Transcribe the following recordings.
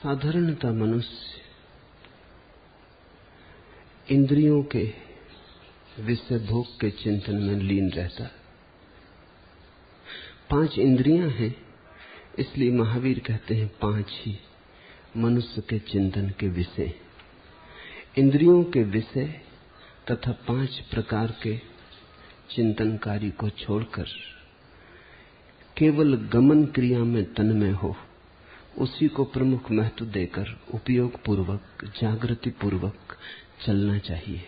साधारणतः मनुष्य इंद्रियों के विषय भोग के चिंतन में लीन रहता है। 5 इंद्रियां हैं, इसलिए महावीर कहते हैं 5 ही मनुष्य के चिंतन के विषय। इंद्रियों के विषय तथा 5 प्रकार के चिंतनकारी को छोड़कर केवल गमन क्रिया में तन्मय हो, उसी को प्रमुख महत्व देकर उपयोग पूर्वक, जागृति पूर्वक चलना चाहिए।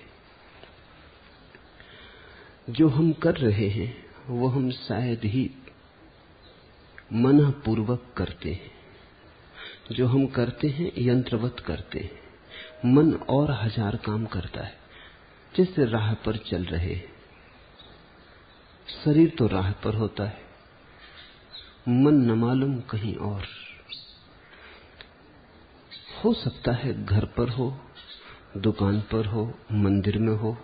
जो हम कर रहे हैं वो हम शायद ही मनपूर्वक करते हैं। जो हम करते हैं यंत्रवत करते हैं। मन और 1000 काम करता है। जैसे राह पर चल रहे हैं, शरीर तो राह पर होता है, मन न मालूम कहीं और हो सकता है। घर पर हो, दुकान पर हो, मंदिर में हो,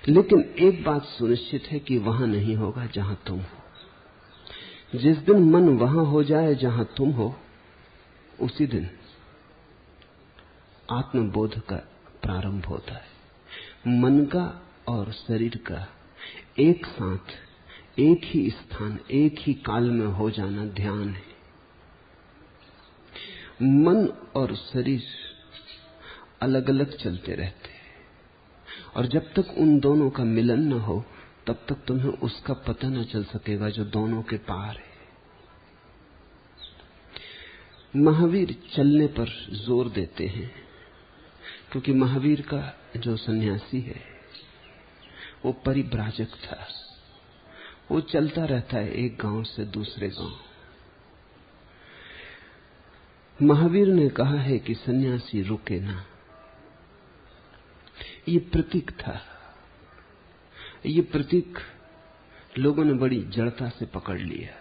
लेकिन एक बात सुनिश्चित है कि वहां नहीं होगा जहां तुम हो। जिस दिन मन वहां हो जाए जहां तुम हो, उसी दिन आत्मबोध का प्रारंभ होता है। मन का और शरीर का एक साथ, एक ही स्थान, एक ही काल में हो जाना ध्यान है। मन और शरीर अलग अलग चलते रहते हैं, और जब तक उन दोनों का मिलन न हो तब तक तुम्हें उसका पता न चल सकेगा जो दोनों के पार है। महावीर चलने पर जोर देते हैं, क्योंकि महावीर का जो सन्यासी है वो परिव्राजक था। वो चलता रहता है एक गांव से दूसरे गांव। महावीर ने कहा है कि सन्यासी रुके ना। ये प्रतीक था। ये प्रतीक लोगों ने बड़ी जड़ता से पकड़ लिया।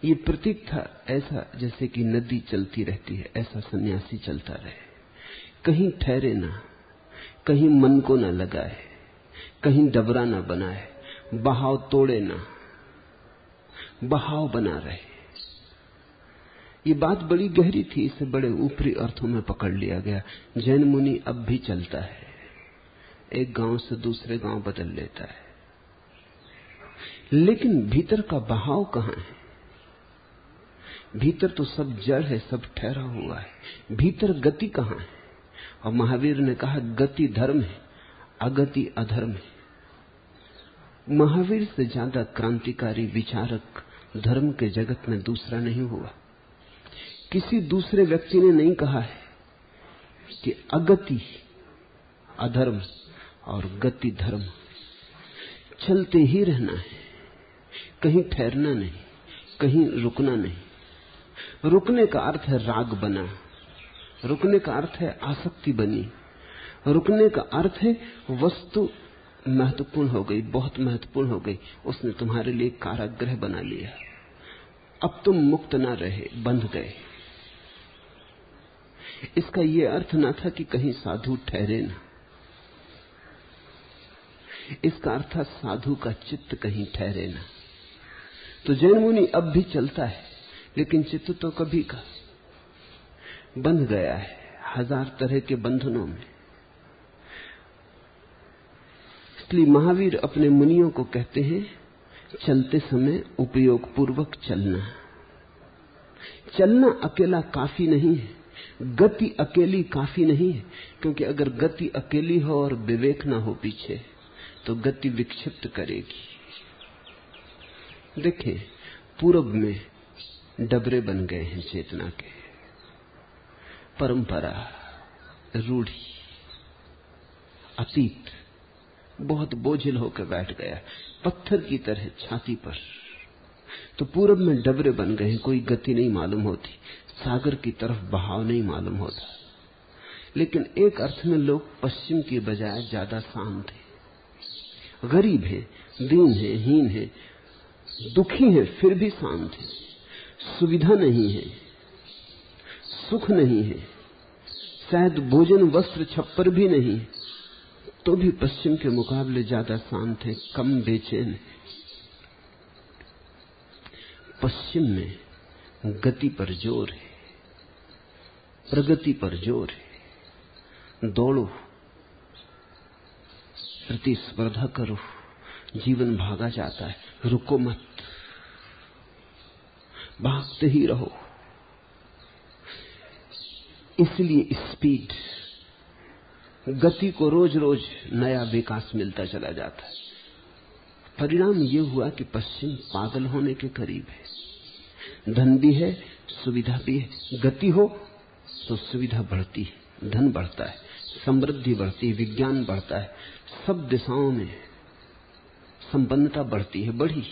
ये प्रतीक था ऐसा जैसे कि नदी चलती रहती है, ऐसा सन्यासी चलता रहे। कहीं ठहरे ना, कहीं मन को ना लगाए, कहीं डबरा ना बनाए, बहाव तोड़े ना, बहाव बना रहे। ये बात बड़ी गहरी थी, इसे बड़े ऊपरी अर्थों में पकड़ लिया गया। जैन मुनि अब भी चलता है, एक गांव से दूसरे गांव बदल लेता है, लेकिन भीतर का बहाव कहां है? भीतर तो सब जड़ है, सब ठहरा हुआ है। भीतर गति कहां है? और महावीर ने कहा गति धर्म है, अगति अधर्म है। महावीर से ज्यादा क्रांतिकारी विचारक धर्म के जगत में दूसरा नहीं हुआ। किसी दूसरे व्यक्ति ने नहीं कहा है कि अगति अधर्म और गति धर्म। चलते ही रहना है, कहीं ठहरना नहीं, कहीं रुकना नहीं। रुकने का अर्थ है राग बना, रुकने का अर्थ है आसक्ति बनी, रुकने का अर्थ है वस्तु महत्वपूर्ण हो गई, बहुत महत्वपूर्ण हो गई, उसने तुम्हारे लिए कारागृह बना लिया। अब तुम मुक्त ना रहे, बंध गए। इसका यह अर्थ ना था कि कहीं साधु ठहरे ना। इसका अर्थ था साधु का चित्त कहीं ठहरे ना। तो जैन मुनि अब भी चलता है, लेकिन चित्त तो कभी का बंध गया है 1000 तरह के बंधनों में। इसलिए महावीर अपने मुनियों को कहते हैं, चलते समय उपयोग पूर्वक चलना। चलना अकेला काफी नहीं है, गति अकेली काफी नहीं है, क्योंकि अगर गति अकेली हो और विवेक ना हो पीछे, तो गति विक्षिप्त करेगी। देखें, पूरब में डबरे बन गए हैं चेतना के। परंपरा, रूढ़ी, अतीत बहुत बोझिल होकर बैठ गया, पत्थर की तरह छाती पर। तो पूरब में डबरे बन गए हैं, कोई गति नहीं मालूम होती, सागर की तरफ बहाव नहीं मालूम होता। लेकिन एक अर्थ में लोग पश्चिम की बजाय ज्यादा शांत हैं, गरीब हैं, दीन हैं, हीन हैं, दुखी हैं, फिर भी शांत हैं। सुविधा नहीं है, सुख नहीं है, शायद भोजन वस्त्र छप्पर भी नहीं, तो भी पश्चिम के मुकाबले ज्यादा शांत है, कम बेचैन है। पश्चिम में गति पर जोर है, प्रगति पर जोर है। दौड़ो, प्रतिस्पर्धा करो, जीवन भागा जाता है, रुको मत, भागते ही रहो। इसलिए स्पीड, गति को रोज रोज नया विकास मिलता चला जाता है। परिणाम यह हुआ कि पश्चिम पागल होने के करीब है। धन भी है, सुविधा भी है। गति हो तो सुविधा बढ़ती है, धन बढ़ता है, समृद्धि बढ़ती है, विज्ञान बढ़ता है, सब दिशाओं में संपन्नता बढ़ती है, बढ़ी।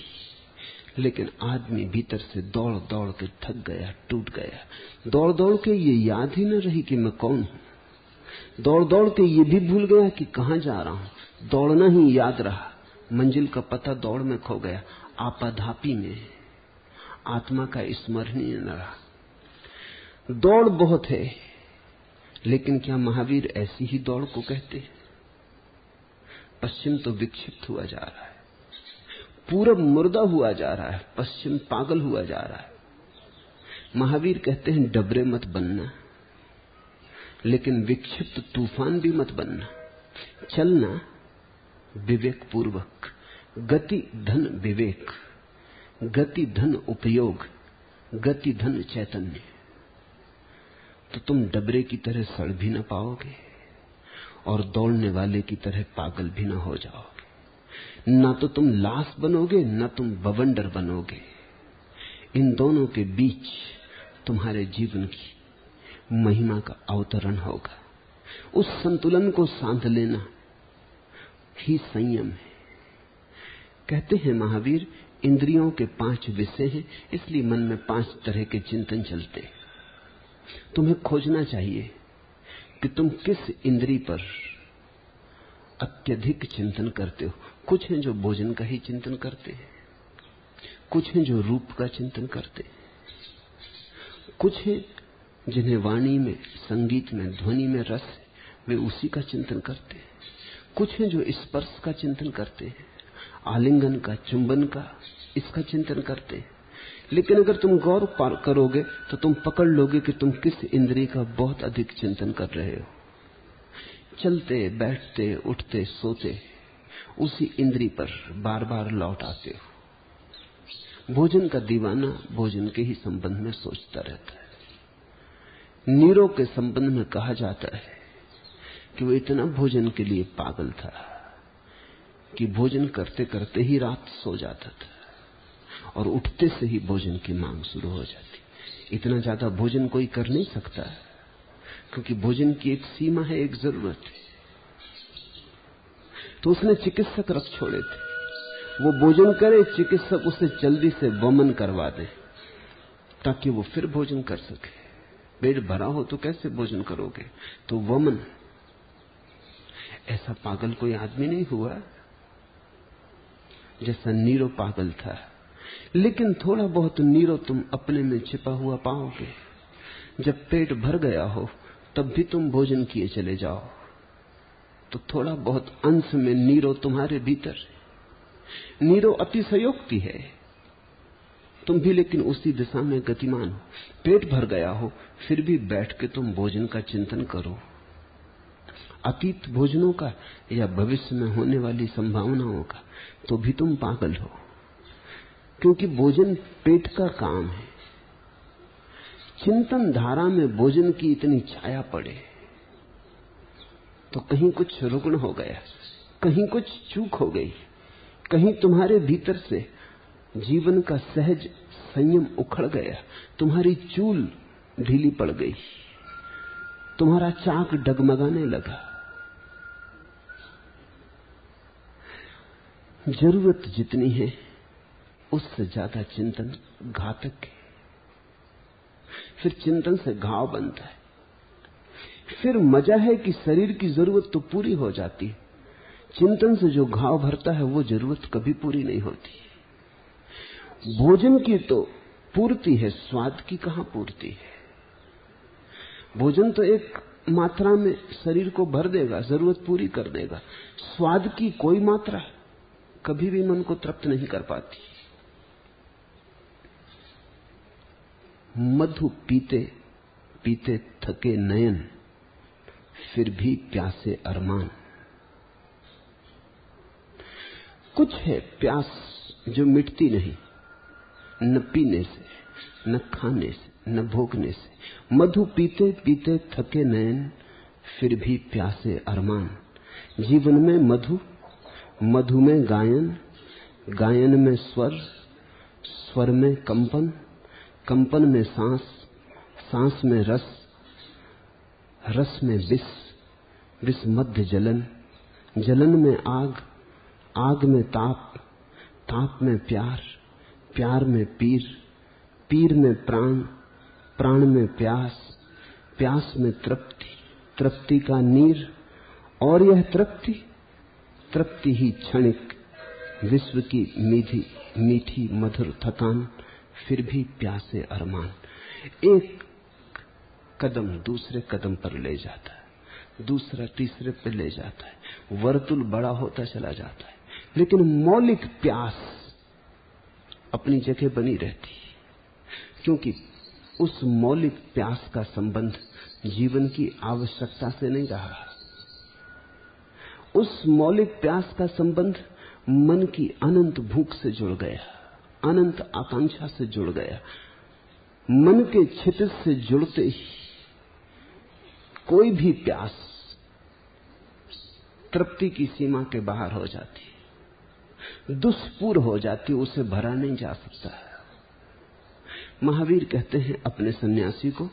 लेकिन आदमी भीतर से दौड़ दौड़ के थक गया, टूट गया। दौड़ दौड़ के ये याद ही न रही कि मैं कौन हूं। दौड़ दौड़ के ये भी भूल गया कि कहां जा रहा हूं। दौड़ना ही याद रहा, मंजिल का पता दौड़ में खो गया। आपाधापी में आत्मा का स्मरण ही न रहा। दौड़ बहुत है, लेकिन क्या महावीर ऐसी ही दौड़ को कहते हैं? पश्चिम तो विक्षिप्त हुआ जा रहा है, पूरब मुर्दा हुआ जा रहा है, पश्चिम पागल हुआ जा रहा है। महावीर कहते हैं डबरे मत बनना, लेकिन विक्षिप्त तूफान भी मत बनना। चलना विवेक पूर्वक। गति धन विवेक, गति धन उपयोग, गति धन चैतन्य। तो तुम डबरे की तरह सड़ भी न पाओगे और दौड़ने वाले की तरह पागल भी न हो जाओगे। ना तो तुम लाश बनोगे, ना तुम बवंडर बनोगे। इन दोनों के बीच तुम्हारे जीवन की महिमा का अवतरण होगा। उस संतुलन को साध लेना ही संयम है। कहते हैं महावीर, इंद्रियों के 5 विषय हैं, इसलिए मन में 5 तरह के चिंतन चलते। तुम्हें खोजना चाहिए कि तुम किस इंद्री पर अत्यधिक चिंतन करते हो। कुछ हैं जो भोजन का ही चिंतन करते हैं, कुछ हैं जो रूप का चिंतन करते हैं, कुछ हैं जिन्हें वाणी में, संगीत में, ध्वनि में रस है, वे उसी का चिंतन करते हैं। कुछ हैं जो स्पर्श का चिंतन करते हैं, आलिंगन का, चुंबन का, इसका चिंतन करते हैं। लेकिन अगर तुम गौर करोगे तो तुम पकड़ लोगे कि तुम किस इंद्रिय का बहुत अधिक चिंतन कर रहे हो। चलते, बैठते, उठते, सोते उसी इंद्रिय पर बार बार लौट आते हो। भोजन का दीवाना भोजन के ही संबंध में सोचता रहता है। नीरो के संबंध में कहा जाता है कि वो इतना भोजन के लिए पागल था कि भोजन करते करते ही रात सो जाता था और उठते से ही भोजन की मांग शुरू हो जाती। इतना ज्यादा भोजन कोई कर नहीं सकता, क्योंकि भोजन की एक सीमा है, एक जरूरत है। तो उसने चिकित्सक रख छोड़े थे। वो भोजन करे, चिकित्सक उसे जल्दी से वमन करवा दे ताकि वो फिर भोजन कर सके। पेट भरा हो तो कैसे भोजन करोगे? तो वमन। ऐसा पागल कोई आदमी नहीं हुआ जैसा नीरो पागल था। लेकिन थोड़ा बहुत नीरो तुम अपने में छिपा हुआ पाओगे। जब पेट भर गया हो तब भी तुम भोजन किए चले जाओ तो थोड़ा बहुत अंश में नीरो तुम्हारे भीतर है। नीरो अतिशयोक्ति है, तुम भी लेकिन उसी दिशा में गतिमान हो। पेट भर गया हो फिर भी बैठ के तुम भोजन का चिंतन करो, अतीत भोजनों का या भविष्य में होने वाली संभावनाओं का, तो भी तुम पागल हो। क्योंकि भोजन पेट का काम है। चिंतन धारा में भोजन की इतनी छाया पड़े तो कहीं कुछ रुग्ण हो गया, कहीं कुछ चूक हो गई, कहीं तुम्हारे भीतर से जीवन का सहज संयम उखड़ गया, तुम्हारी चूल ढीली पड़ गई, तुम्हारा चाक डगमगाने लगा। जरूरत जितनी है उससे ज्यादा चिंतन घातक है। फिर चिंतन से घाव बनता है। फिर मजा है कि शरीर की जरूरत तो पूरी हो जाती है, चिंतन से जो घाव भरता है वो जरूरत कभी पूरी नहीं होती। भोजन की तो पूर्ति है, स्वाद की कहां पूर्ति है। भोजन तो एक मात्रा में शरीर को भर देगा, जरूरत पूरी कर देगा। स्वाद की कोई मात्रा कभी भी मन को तृप्त नहीं कर पाती। मधु पीते पीते थके नयन, फिर भी प्यासे अरमान। कुछ है प्यास जो मिटती नहीं, न पीने से, न खाने से, न भोगने से। मधु पीते पीते थके नयन, फिर भी प्यासे अरमान। जीवन में मधु, मधु में गायन, गायन में स्वर, स्वर में कंपन, कंपन में सांस, सांस में रस, रस में विष, विष मध्य जलन, जलन में आग, आग में ताप, ताप में प्यार, प्यार में पीर, पीर में प्राण, प्राण में प्यास, प्यास में तृप्ति, तृप्ति का नीर। और यह तृप्ति, तृप्ति ही क्षणिक, विश्व की मीठी मीठी मधुर थकान, फिर भी प्यासे अरमान। एक कदम दूसरे कदम पर ले जाता है, दूसरा तीसरे पर ले जाता है, वर्तुल बड़ा होता चला जाता है, लेकिन मौलिक प्यास अपनी जगह बनी रहती, क्योंकि उस मौलिक प्यास का संबंध जीवन की आवश्यकता से नहीं रहा। उस मौलिक प्यास का संबंध मन की अनंत भूख से जुड़ गया, अनंत आकांक्षा से जुड़ गया। मन के क्षितिज से जुड़ते ही कोई भी प्यास तृप्ति की सीमा के बाहर हो जाती, दुष्पूर हो जाती, उसे भरा नहीं जा सकता। महावीर कहते हैं अपने सन्यासी को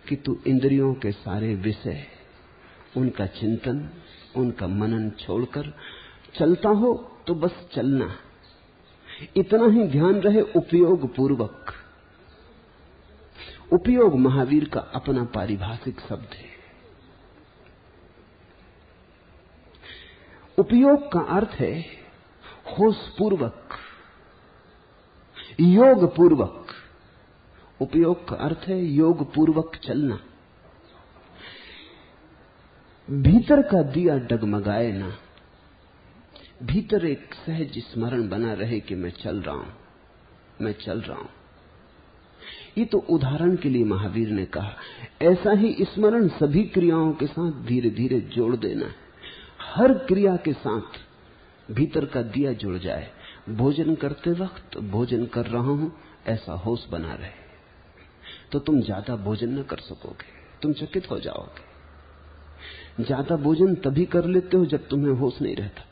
कि तू इंद्रियों के सारे विषय, उनका चिंतन, उनका मनन छोड़कर चलता हो तो बस चलना, इतना ही ध्यान रहे उपयोग पूर्वक। उपयोग महावीर का अपना पारिभाषिक शब्द है। उपयोग का अर्थ है होश पूर्वक, योग पूर्वक। उपयोग का अर्थ है योग पूर्वक चलना। भीतर का दिया डगमगाए ना, भीतर एक सहज स्मरण बना रहे कि मैं चल रहा हूं, मैं चल रहा हूं। ये तो उदाहरण के लिए महावीर ने कहा। ऐसा ही स्मरण सभी क्रियाओं के साथ धीरे धीरे जोड़ देना है। हर क्रिया के साथ भीतर का दिया जुड़ जाए। भोजन करते वक्त भोजन कर रहा हूं ऐसा होश बना रहे, तो तुम ज्यादा भोजन न कर सकोगे, तुम चकित हो जाओगे। ज्यादा भोजन तभी कर लेते हो जब तुम्हें होश नहीं रहता।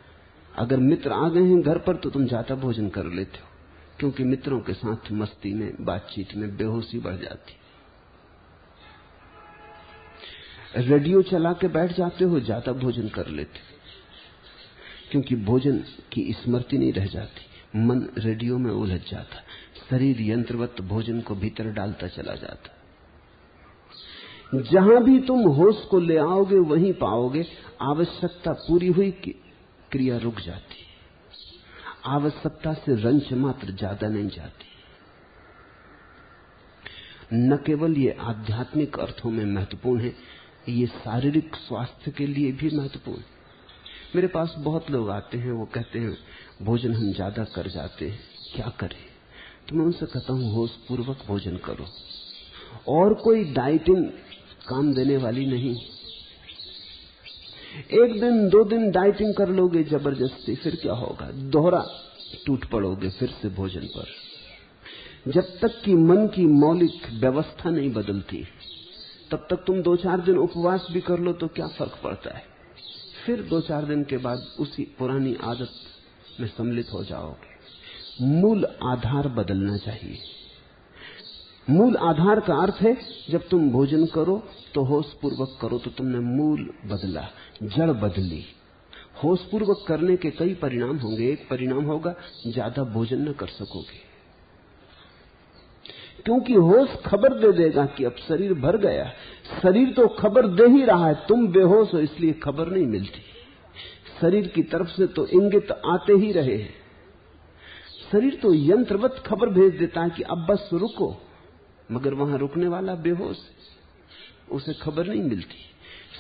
अगर मित्र आ गए हैं घर पर तो तुम ज्यादा भोजन कर लेते हो, क्योंकि मित्रों के साथ मस्ती में, बातचीत में बेहोशी बढ़ जाती। रेडियो चला के बैठ जाते हो, ज्यादा भोजन कर लेते, क्योंकि भोजन की स्मृति नहीं रह जाती, मन रेडियो में उलझ जाता, शरीर यंत्रवत भोजन को भीतर डालता चला जाता। जहां भी तुम होश को ले आओगे वहीं पाओगे आवश्यकता पूरी हुई कि क्रिया रुक जाती, आवश्यकता से रंच मात्र ज्यादा नहीं जाती। न केवल ये आध्यात्मिक अर्थों में महत्वपूर्ण है, ये शारीरिक स्वास्थ्य के लिए भी महत्वपूर्ण है। मेरे पास बहुत लोग आते हैं, वो कहते हैं भोजन हम ज्यादा कर जाते हैं, क्या करें? तो मैं उनसे कहता हूं होश पूर्वक भोजन करो। और कोई डाइटिंग काम देने वाली नहीं। एक दिन दो दिन डाइटिंग कर लोगे जबरदस्ती, फिर क्या होगा? दोहरा टूट पड़ोगे फिर से भोजन पर। जब तक कि मन की मौलिक व्यवस्था नहीं बदलती, तब तक तुम 2-4 दिन उपवास भी कर लो तो क्या फर्क पड़ता है? फिर 2-4 दिन के बाद उसी पुरानी आदत में सम्मिलित हो जाओगे। मूल आधार बदलना चाहिए। मूल आधार का अर्थ है जब तुम भोजन करो तो होश पूर्वक करो, तो तुमने मूल बदला, जड़ बदली। होश पूर्वक करने के कई परिणाम होंगे। एक परिणाम होगा ज्यादा भोजन न कर सकोगे, क्योंकि होश खबर दे देगा कि अब शरीर भर गया। शरीर तो खबर दे ही रहा है, तुम बेहोश हो इसलिए खबर नहीं मिलती। शरीर की तरफ से तो इंगित आते ही रहे हैं। शरीर तो यंत्रवत खबर भेज देता है कि अब बस रुको, मगर वहां रुकने वाला बेहोश, उसे खबर नहीं मिलती।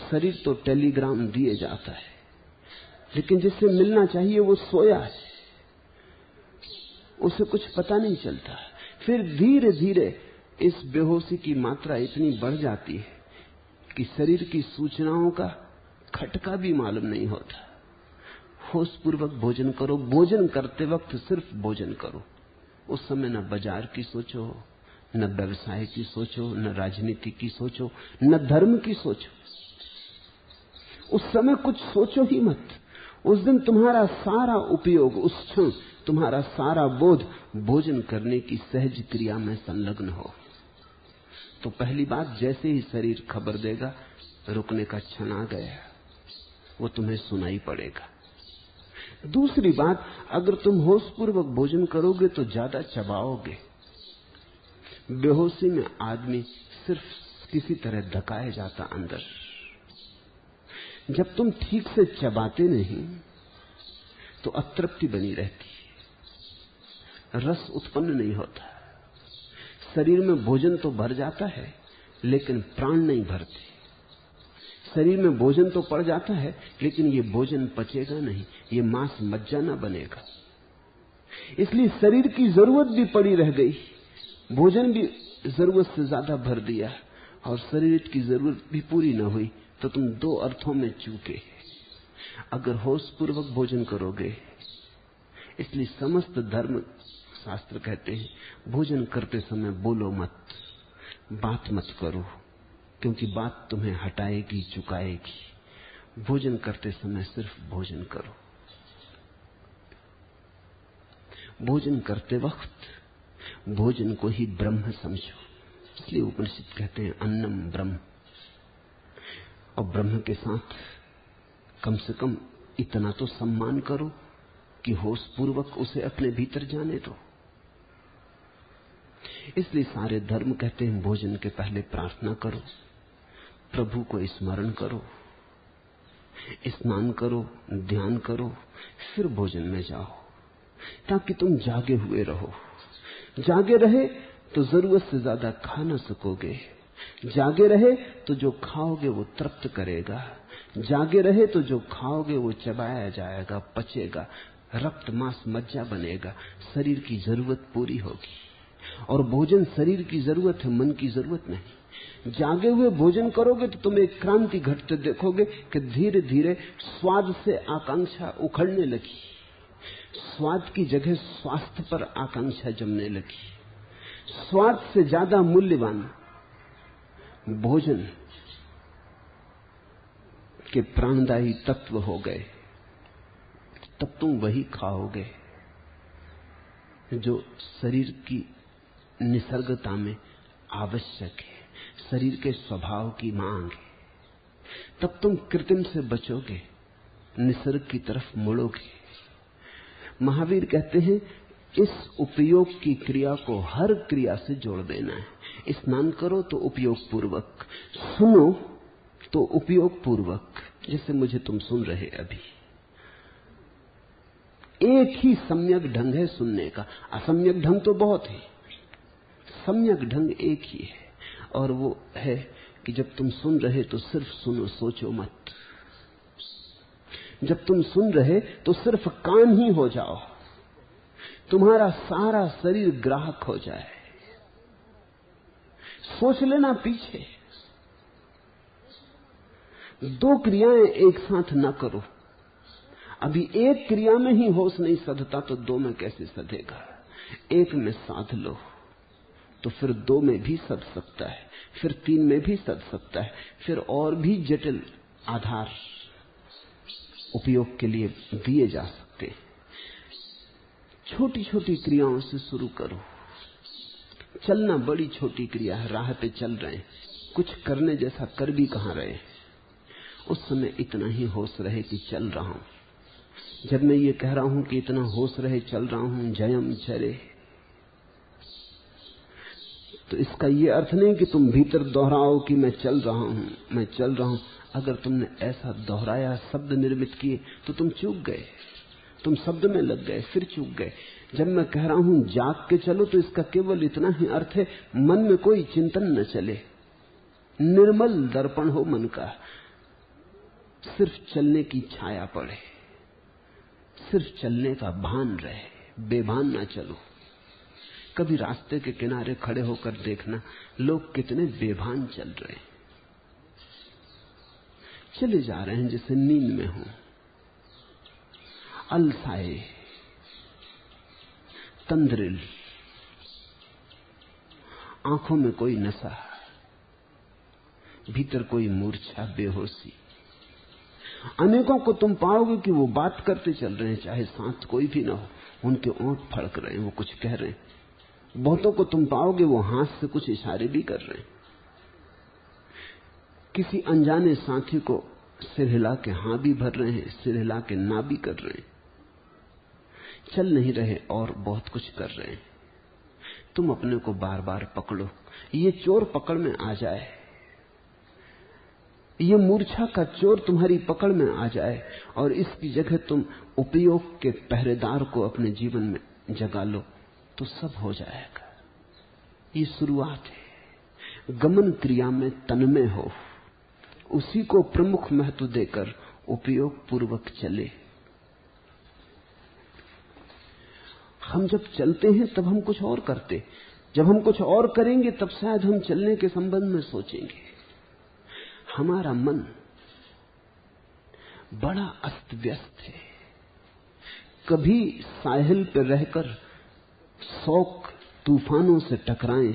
शरीर तो टेलीग्राम दिए जाता है, लेकिन जिससे मिलना चाहिए वो सोया है, उसे कुछ पता नहीं चलता। फिर धीरे धीरे इस बेहोशी की मात्रा इतनी बढ़ जाती है कि शरीर की सूचनाओं का खटका भी मालूम नहीं होता। होश पूर्वक भोजन करो। भोजन करते वक्त सिर्फ भोजन करो। उस समय न बाजार की सोचो, न व्यवसाय की सोचो, न राजनीति की सोचो, न धर्म की सोचो। उस समय कुछ सोचो ही मत। उस दिन तुम्हारा सारा उपयोग, उस क्षण तुम्हारा सारा बोध भोजन करने की सहज क्रिया में संलग्न हो। तो पहली बात, जैसे ही शरीर खबर देगा रुकने का क्षण आ गया, वो तुम्हें सुनाई पड़ेगा। दूसरी बात, अगर तुम होशपूर्वक भोजन करोगे तो ज्यादा चबाओगे। बेहोशी में आदमी सिर्फ किसी तरह धकाया जाता अंदर। जब तुम ठीक से चबाते नहीं तो अतृप्ति बनी रहती, रस उत्पन्न नहीं होता। शरीर में भोजन तो भर जाता है लेकिन प्राण नहीं भरते। शरीर में भोजन तो पड़ जाता है लेकिन ये भोजन पचेगा नहीं, ये मांस मज्जा ना बनेगा। इसलिए शरीर की जरूरत भी पड़ी रह गई, भोजन भी जरूरत से ज्यादा भर दिया और शरीर की जरूरत भी पूरी ना हुई, तो तुम दो अर्थों में चूके। अगर होशपूर्वक भोजन करोगे, इसलिए समस्त धर्म शास्त्र कहते हैं भोजन करते समय बोलो मत, बात मत करो, क्योंकि बात तुम्हें हटाएगी, चुकाएगी। भोजन करते समय सिर्फ भोजन करो। भोजन करते वक्त भोजन को ही ब्रह्म समझो। इसलिए उपनिषद कहते हैं अन्नम ब्रह्म। और ब्रह्म के साथ कम से कम इतना तो सम्मान करो कि होशपूर्वक उसे अपने भीतर जाने दो। इसलिए सारे धर्म कहते हैं भोजन के पहले प्रार्थना करो, प्रभु को स्मरण करो, स्नान करो, ध्यान करो, फिर भोजन में जाओ, ताकि तुम जागे हुए रहो। जागे रहे तो जरूरत से ज्यादा खा न सकोगे। जागे रहे तो जो खाओगे वो तृप्त करेगा। जागे रहे तो जो खाओगे वो चबाया जाएगा, पचेगा, रक्त मांस मज्जा बनेगा, शरीर की जरूरत पूरी होगी। और भोजन शरीर की जरूरत है, मन की जरूरत नहीं। जागे हुए भोजन करोगे तो तुम एक क्रांति घटते देखोगे कि धीरे धीरे स्वाद से आकांक्षा उखड़ने लगी, स्वाद की जगह स्वास्थ्य पर आकांक्षा जमने लगी। स्वाद से ज्यादा मूल्यवान भोजन के प्राणदायी तत्व हो गए। तब तुम वही खाओगे जो शरीर की निसर्गता में आवश्यक है, शरीर के स्वभाव की मांग है। तब तुम कृत्रिम से बचोगे, निसर्ग की तरफ मुड़ोगे। महावीर कहते हैं इस उपयोग की क्रिया को हर क्रिया से जोड़ देना है। स्नान करो तो उपयोग पूर्वक, सुनो तो उपयोग पूर्वक, जैसे मुझे तुम सुन रहे अभी। एक ही सम्यक ढंग है सुनने का, असम्यक ढंग तो बहुत है, सम्यक ढंग एक ही है। और वो है कि जब तुम सुन रहे तो सिर्फ सुनो, सोचो मत। जब तुम सुन रहे तो सिर्फ कान ही हो जाओ, तुम्हारा सारा शरीर ग्राहक हो जाए। सोच लेना पीछे। दो क्रियाएं एक साथ न करो। अभी एक क्रिया में ही होश नहीं सधता तो दो में कैसे सधेगा। एक में साध लो तो फिर दो में भी सध सकता है, फिर तीन में भी सध सकता है, फिर और भी जटिल आधार उपयोग के लिए दिए जा सकते हैं। छोटी छोटी क्रियाओं से शुरू करो। चलना बड़ी छोटी क्रिया है, राह पे चल रहे हैं, कुछ करने जैसा कर भी कहां रहे। उस समय इतना ही होश रहे कि चल रहा हूं। जब मैं ये कह रहा हूं कि इतना होश रहे चल रहा हूं, जयम चले, तो इसका ये अर्थ नहीं कि तुम भीतर दोहराओ कि मैं चल रहा हूं, मैं चल रहा हूं। अगर तुमने ऐसा दोहराया, शब्द निर्मित किए, तो तुम चूक गए, तुम शब्द में लग गए, फिर चूक गए। जब मैं कह रहा हूं जाग के चलो, तो इसका केवल इतना ही अर्थ है मन में कोई चिंतन न चले, निर्मल दर्पण हो मन का, सिर्फ चलने की छाया पड़े, सिर्फ चलने का भान रहे, बेभान ना चलो। कभी रास्ते के किनारे खड़े होकर देखना, लोग कितने बेभान चल रहे हैं, चले जा रहे हैं जैसे नींद में हो, अलसाए, तंद्रिल, आंखों में कोई नशा, भीतर कोई मूर्छा, बेहोशी। अनेकों को तुम पाओगे कि वो बात करते चल रहे हैं, चाहे साथ कोई भी ना हो, उनके ओंठ फड़क रहे हैं, वो कुछ कह रहे हैं। बहुतों को तुम पाओगे वो हाथ से कुछ इशारे भी कर रहे हैं। किसी अनजाने साथी को सिर हिला के हां भी भर रहे हैं, सिर हिला के ना भी कर रहे हैं, चल नहीं रहे और बहुत कुछ कर रहे हैं। तुम अपने को बार बार पकड़ो, ये चोर पकड़ में आ जाए, ये मूर्छा का चोर तुम्हारी पकड़ में आ जाए और इसकी जगह तुम उपयोग के पहरेदार को अपने जीवन में जगा लो तो सब हो जाएगा। ये शुरुआत है। गमन क्रिया में तन्मय हो, उसी को प्रमुख महत्व देकर उपयोग पूर्वक चले। हम जब चलते हैं तब हम कुछ और करते, जब हम कुछ और करेंगे तब शायद हम चलने के संबंध में सोचेंगे। हमारा मन बड़ा अस्त व्यस्त है। कभी साहिल पर रहकर शौक तूफानों से टकराएं,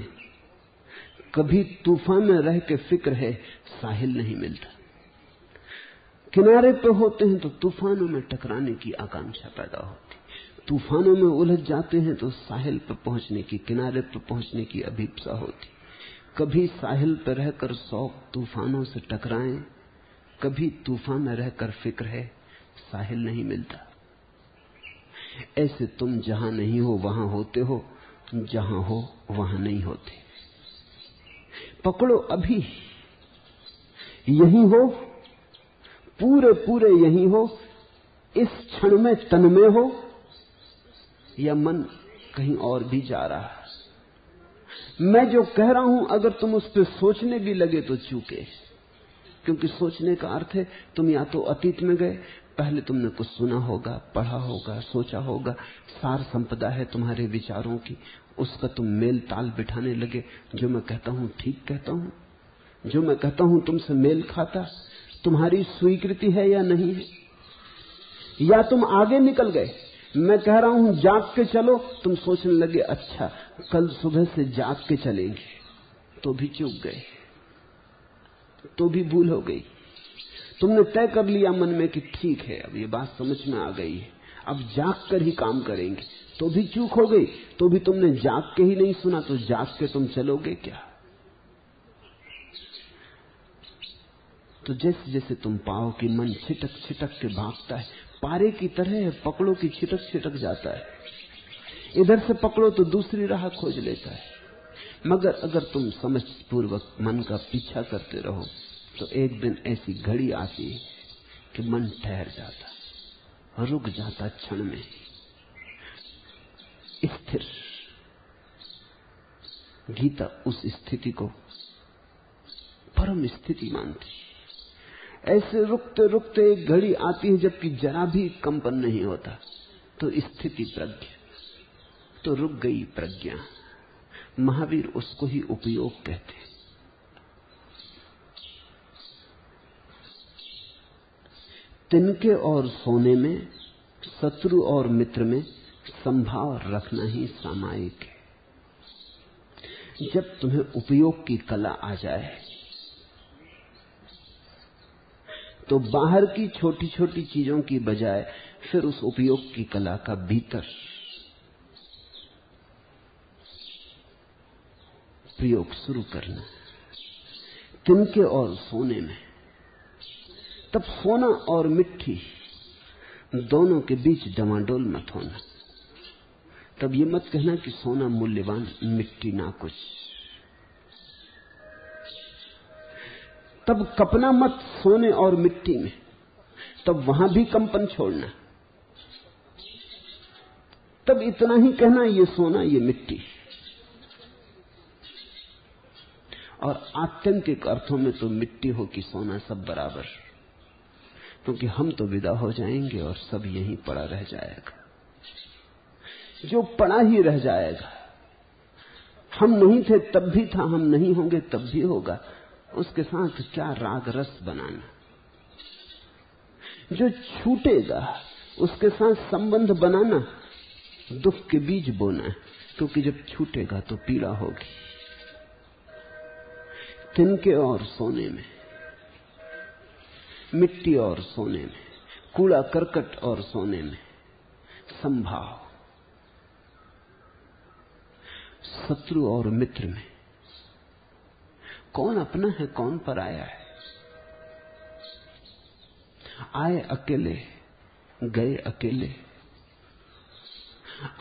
कभी तूफान में रह के फिक्र है साहिल नहीं मिलता। किनारे पे होते हैं तो तूफानों में टकराने की आकांक्षा पैदा होती, तूफानों में उलझ जाते हैं तो साहिल पर पहुंचने की, किनारे पर पहुंचने की अभिप्सा होती। कभी साहिल पर रहकर शौक तूफानों से टकराएं, कभी तूफान में रहकर फिक्र है साहिल नहीं मिलता। ऐसे तुम जहां नहीं हो वहां होते हो, जहां हो वहां नहीं होते। पकड़ो अभी, यही हो, पूरे पूरे यही हो, इस क्षण में तन्मय हो, या मन कहीं और भी जा रहा है। मैं जो कह रहा हूं अगर तुम उस पर सोचने भी लगे तो चूके, क्योंकि सोचने का अर्थ है तुम या तो अतीत में गए, पहले तुमने कुछ सुना होगा, पढ़ा होगा, सोचा होगा, सार संपदा है तुम्हारे विचारों की, उसका तुम मेल ताल बिठाने लगे। जो मैं कहता हूं ठीक कहता हूं, जो मैं कहता हूं तुमसे मेल खाता, तुम्हारी स्वीकृति है या नहीं है। या तुम आगे निकल गए, मैं कह रहा हूं जाग के चलो, तुम सोचने लगे अच्छा कल सुबह से जाग के चलेंगे, तो भी चूक गए, तो भी भूल हो गई। तुमने तय कर लिया मन में कि ठीक है अब ये बात समझ में आ गई है, अब जाग कर ही काम करेंगे, तो भी चूक हो गई। तो भी तुमने जाग के ही नहीं सुना, तो जाग के तुम चलोगे क्या। तो जैसे जैसे तुम पाओ कि मन छिटक छिटक के भागता है, पारे की तरह पकड़ो कि छिटक छिटक जाता है, इधर से पकड़ो तो दूसरी राह खोज लेता है। मगर अगर तुम समझ पूर्वक मन का पीछा करते रहो तो एक दिन ऐसी घड़ी आती है कि मन ठहर जाता, रुक जाता क्षण में, स्थिर। गीता उस स्थिति को परम स्थिति मानती। ऐसे रुकते रुकते एक घड़ी आती है जबकि जरा भी कंपन नहीं होता, तो स्थिति प्रज्ञा, तो रुक गई प्रज्ञा। महावीर उसको ही उपयोग कहते हैं। तिनके और सोने में, शत्रु और मित्र में संभाव रखना ही सामायिक है। जब तुम्हें उपयोग की कला आ जाए तो बाहर की छोटी छोटी चीजों की बजाय फिर उस उपयोग की कला का भीतर प्रयोग शुरू करना। तिनके और सोने में, तब सोना और मिट्टी दोनों के बीच डमाडोल मत होना। तब ये मत कहना कि सोना मूल्यवान, मिट्टी ना कुछ। तब कपना मत सोने और मिट्टी में, तब वहां भी कंपन छोड़ना। तब इतना ही कहना ये सोना ये मिट्टी। और आत्यंतिक अर्थों में तो मिट्टी हो कि सोना सब बराबर, क्योंकि हम तो विदा हो जाएंगे और सब यहीं पड़ा रह जाएगा। जो पड़ा ही रह जाएगा हम नहीं थे तब भी था, हम नहीं होंगे तब भी होगा। उसके साथ क्या राग रस बनाना। जो छूटेगा उसके साथ संबंध बनाना दुख के बीज बोना है, क्योंकि जब छूटेगा तो पीड़ा होगी। तिनके और सोने में, मिट्टी और सोने में, कूड़ा करकट और सोने में संभाव, शत्रु और मित्र में कौन अपना है कौन पराया है। आए अकेले गए अकेले,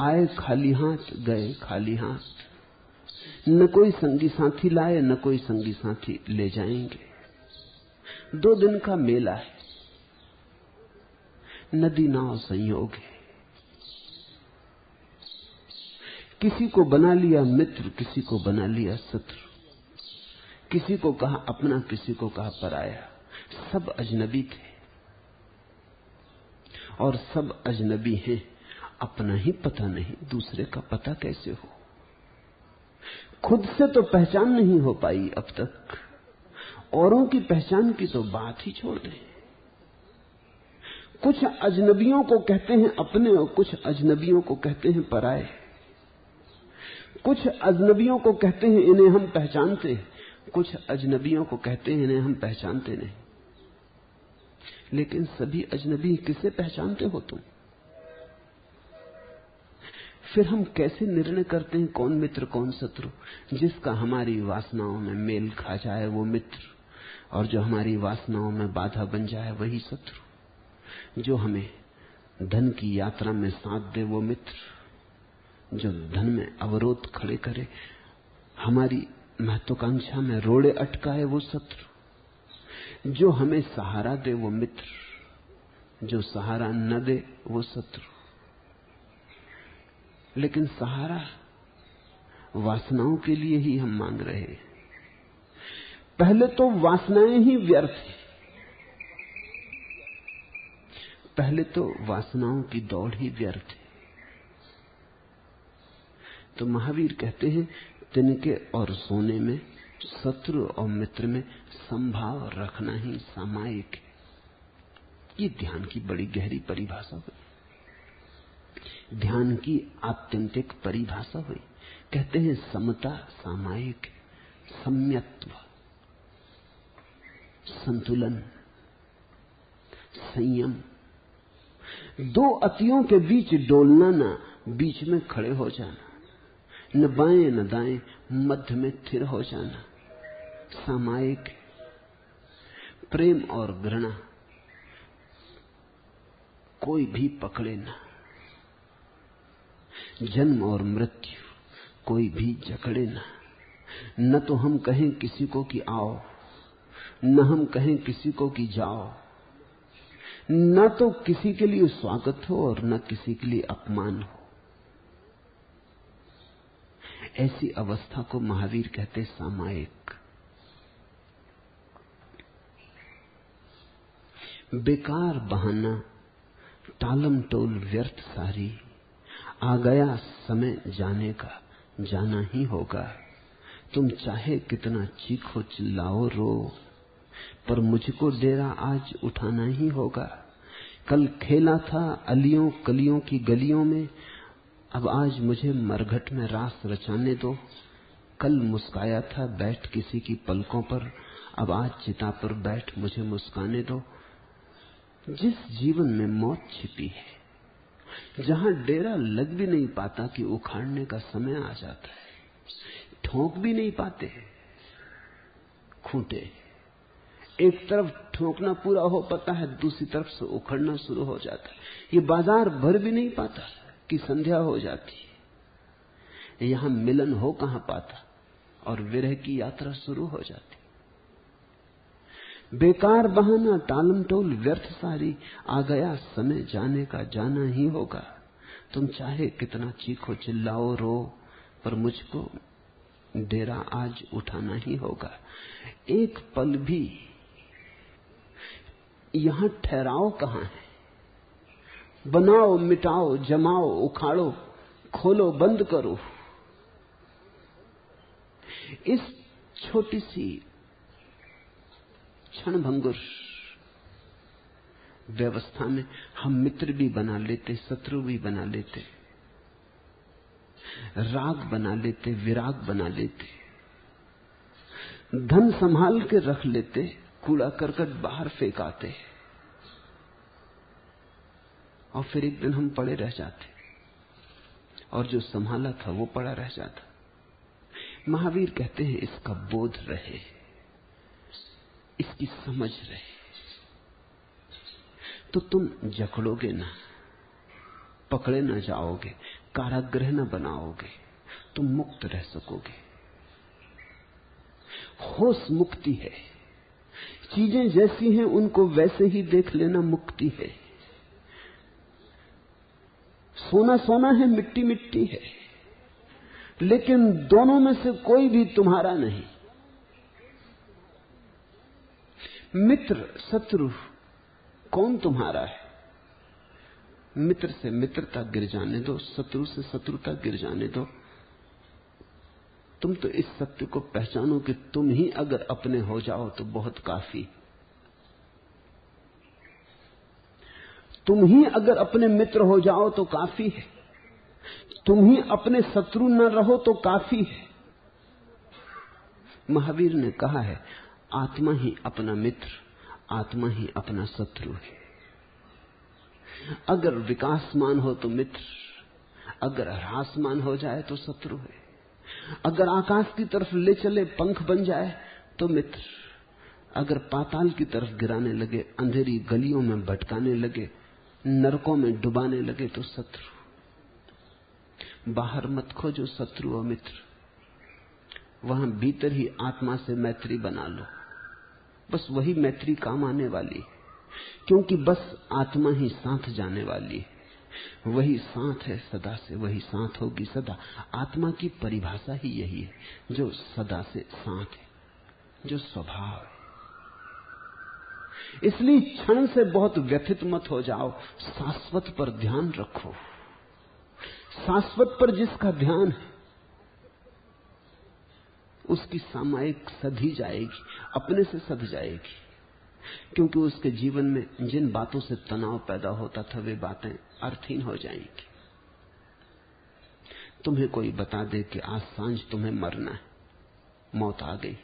आए खाली हाथ गए खाली हाथ, न कोई संगी साथी लाए न कोई संगी साथी ले जाएंगे। 2 दिन का मेला है, नदी नाव संयोग है। किसी को बना लिया मित्र, किसी को बना लिया शत्रु, किसी को कहा अपना किसी को कहा पराया। सब अजनबी थे और सब अजनबी हैं। अपना ही पता नहीं, दूसरे का पता कैसे हो। खुद से तो पहचान नहीं हो पाई अब तक, औरों की पहचान की तो बात ही छोड़ दें। कुछ अजनबियों को कहते हैं अपने और कुछ अजनबियों को कहते हैं पराए। कुछ अजनबियों को कहते हैं इन्हें हम पहचानते हैं, कुछ अजनबियों को कहते हैं इन्हें हम पहचानते नहीं। लेकिन सभी अजनबी किसे पहचानते हो तुम? फिर हम कैसे निर्णय करते हैं कौन मित्र कौन शत्रु? जिसका हमारी वासनाओं में मेल खा जाए वो मित्र, और जो हमारी वासनाओं में बाधा बन जाए वही शत्रु। जो हमें धन की यात्रा में साथ दे वो मित्र, जो धन में अवरोध खड़े करे, हमारी महत्वाकांक्षा में रोड़े अटकाए वो शत्रु। जो हमें सहारा दे वो मित्र, जो सहारा न दे वो शत्रु। लेकिन सहारा वासनाओं के लिए ही हम मांग रहे हैं। पहले तो वासनाएं ही व्यर्थ हैं, पहले तो वासनाओं की दौड़ ही व्यर्थ है। तो महावीर कहते हैं तिनके और सोने में, शत्रु और मित्र में संभाव रखना ही सामायिक है। ये ध्यान की बड़ी गहरी परिभाषा हुई, ध्यान की आत्यंतिक परिभाषा हुई। कहते हैं समता सामायिक, सम्यत्व, संतुलन, संयम। 2 अतियों के बीच डोलना ना, बीच में खड़े हो जाना, न बाएं न दाएं, मध्य में स्थिर हो जाना सामायिक। प्रेम और घृणा कोई भी पकड़े ना, जन्म और मृत्यु कोई भी जकड़े ना। न तो हम कहें किसी को कि आओ, न हम कहें किसी को कि जाओ। न तो किसी के लिए स्वागत हो और न किसी के लिए अपमान हो। ऐसी अवस्था को महावीर कहते सामायिक। बेकार बहाना टालम टोल व्यर्थ सारी, आ गया समय जाने का जाना ही होगा। तुम चाहे कितना चीखो चिल्लाओ रो, पर मुझको डेरा आज उठाना ही होगा। कल खेला था अलियों कलियों की गलियों में, अब आज मुझे मरघट में रास रचाने दो। कल मुस्काया था बैठ किसी की पलकों पर, अब आज चिता पर बैठ मुझे मुस्काने दो। जिस जीवन में मौत छिपी है, जहां डेरा लग भी नहीं पाता कि उखाड़ने का समय आ जाता है, ठोक भी नहीं पाते खूंटे, एक तरफ ठोकना पूरा हो पाता है, दूसरी तरफ से उखड़ना शुरू हो जाता है। ये बाजार भर भी नहीं पाता कि संध्या हो जाती है। यहां मिलन हो कहां पाता और विरह की यात्रा शुरू हो जाती। बेकार बहाना टालम टोल व्यर्थ सारी, आ गया समय जाने का जाना ही होगा। तुम चाहे कितना चीखो चिल्लाओ रो, पर मुझको डेरा आज उठाना ही होगा। एक पल भी यहां ठहराओ कहां है? बनाओ मिटाओ जमाओ उखाड़ो, खोलो बंद करो, इस छोटी सी क्षणभंगुर व्यवस्था में हम मित्र भी बना लेते, शत्रु भी बना लेते, राग बना लेते, विराग बना लेते, धन संभाल के रख लेते, कूड़ा करकट बाहर फेंक आते, और फिर एक दिन हम पड़े रह जाते और जो संभाला था वो पड़ा रह जाता। महावीर कहते हैं इसका बोध रहे, इसकी समझ रहे, तो तुम जकड़ोगे ना, पकड़े ना जाओगे, कारागृह ना बनाओगे, तुम मुक्त रह सकोगे। होश मुक्ति है। चीजें जैसी हैं उनको वैसे ही देख लेना मुक्ति है। सोना सोना है, मिट्टी मिट्टी है, लेकिन दोनों में से कोई भी तुम्हारा नहीं। मित्र शत्रु कौन तुम्हारा है? मित्र से मित्रता गिर जाने दो, शत्रु से शत्रुता गिर जाने दो। तुम तो इस सत्य को पहचानो कि तुम ही अगर अपने हो जाओ तो बहुत काफी। तुम ही अगर अपने मित्र हो जाओ तो काफी है। तुम ही अपने शत्रु न रहो तो काफी है। महावीर ने कहा है, आत्मा ही अपना मित्र, आत्मा ही अपना शत्रु है। अगर विकासमान हो तो मित्र, अगर ह्रासमान हो जाए तो शत्रु है। अगर आकाश की तरफ ले चले, पंख बन जाए तो मित्र, अगर पाताल की तरफ गिराने लगे, अंधेरी गलियों में भटकाने लगे, नरकों में डुबाने लगे तो शत्रु। बाहर मत खोजो शत्रु और मित्र, वहां भीतर ही आत्मा से मैत्री बना लो। बस वही मैत्री काम आने वाली है, क्योंकि बस आत्मा ही साथ जाने वाली है। वही साथ है सदा से, वही साथ होगी सदा। आत्मा की परिभाषा ही यही है, जो सदा से साथ है, जो स्वभाव है। इसलिए क्षण से बहुत व्यथित मत हो जाओ, शाश्वत पर ध्यान रखो। शाश्वत पर जिसका ध्यान है उसकी सामायिक सधी जाएगी, अपने से सध जाएगी, क्योंकि उसके जीवन में जिन बातों से तनाव पैदा होता था वे बातें अर्थहीन हो जाएंगी। तुम्हें कोई बता दे कि आज सांझ तुम्हें मरना है, मौत आ गई,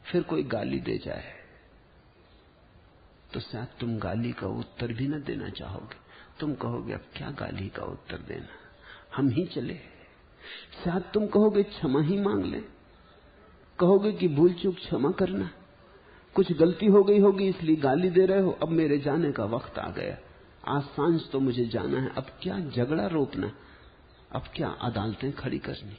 फिर कोई गाली दे जाए तो शायद तुम गाली का उत्तर भी न देना चाहोगे। तुम कहोगे अब क्या गाली का उत्तर देना, हम ही चले। शायद तुम कहोगे क्षमा ही मांग ले, कहोगे कि भूल चूक क्षमा करना, कुछ गलती हो गई होगी इसलिए गाली दे रहे हो, अब मेरे जाने का वक्त आ गया, आज सांझ तो मुझे जाना है, अब क्या झगड़ा रोकना, अब क्या अदालतें खड़ी करनी।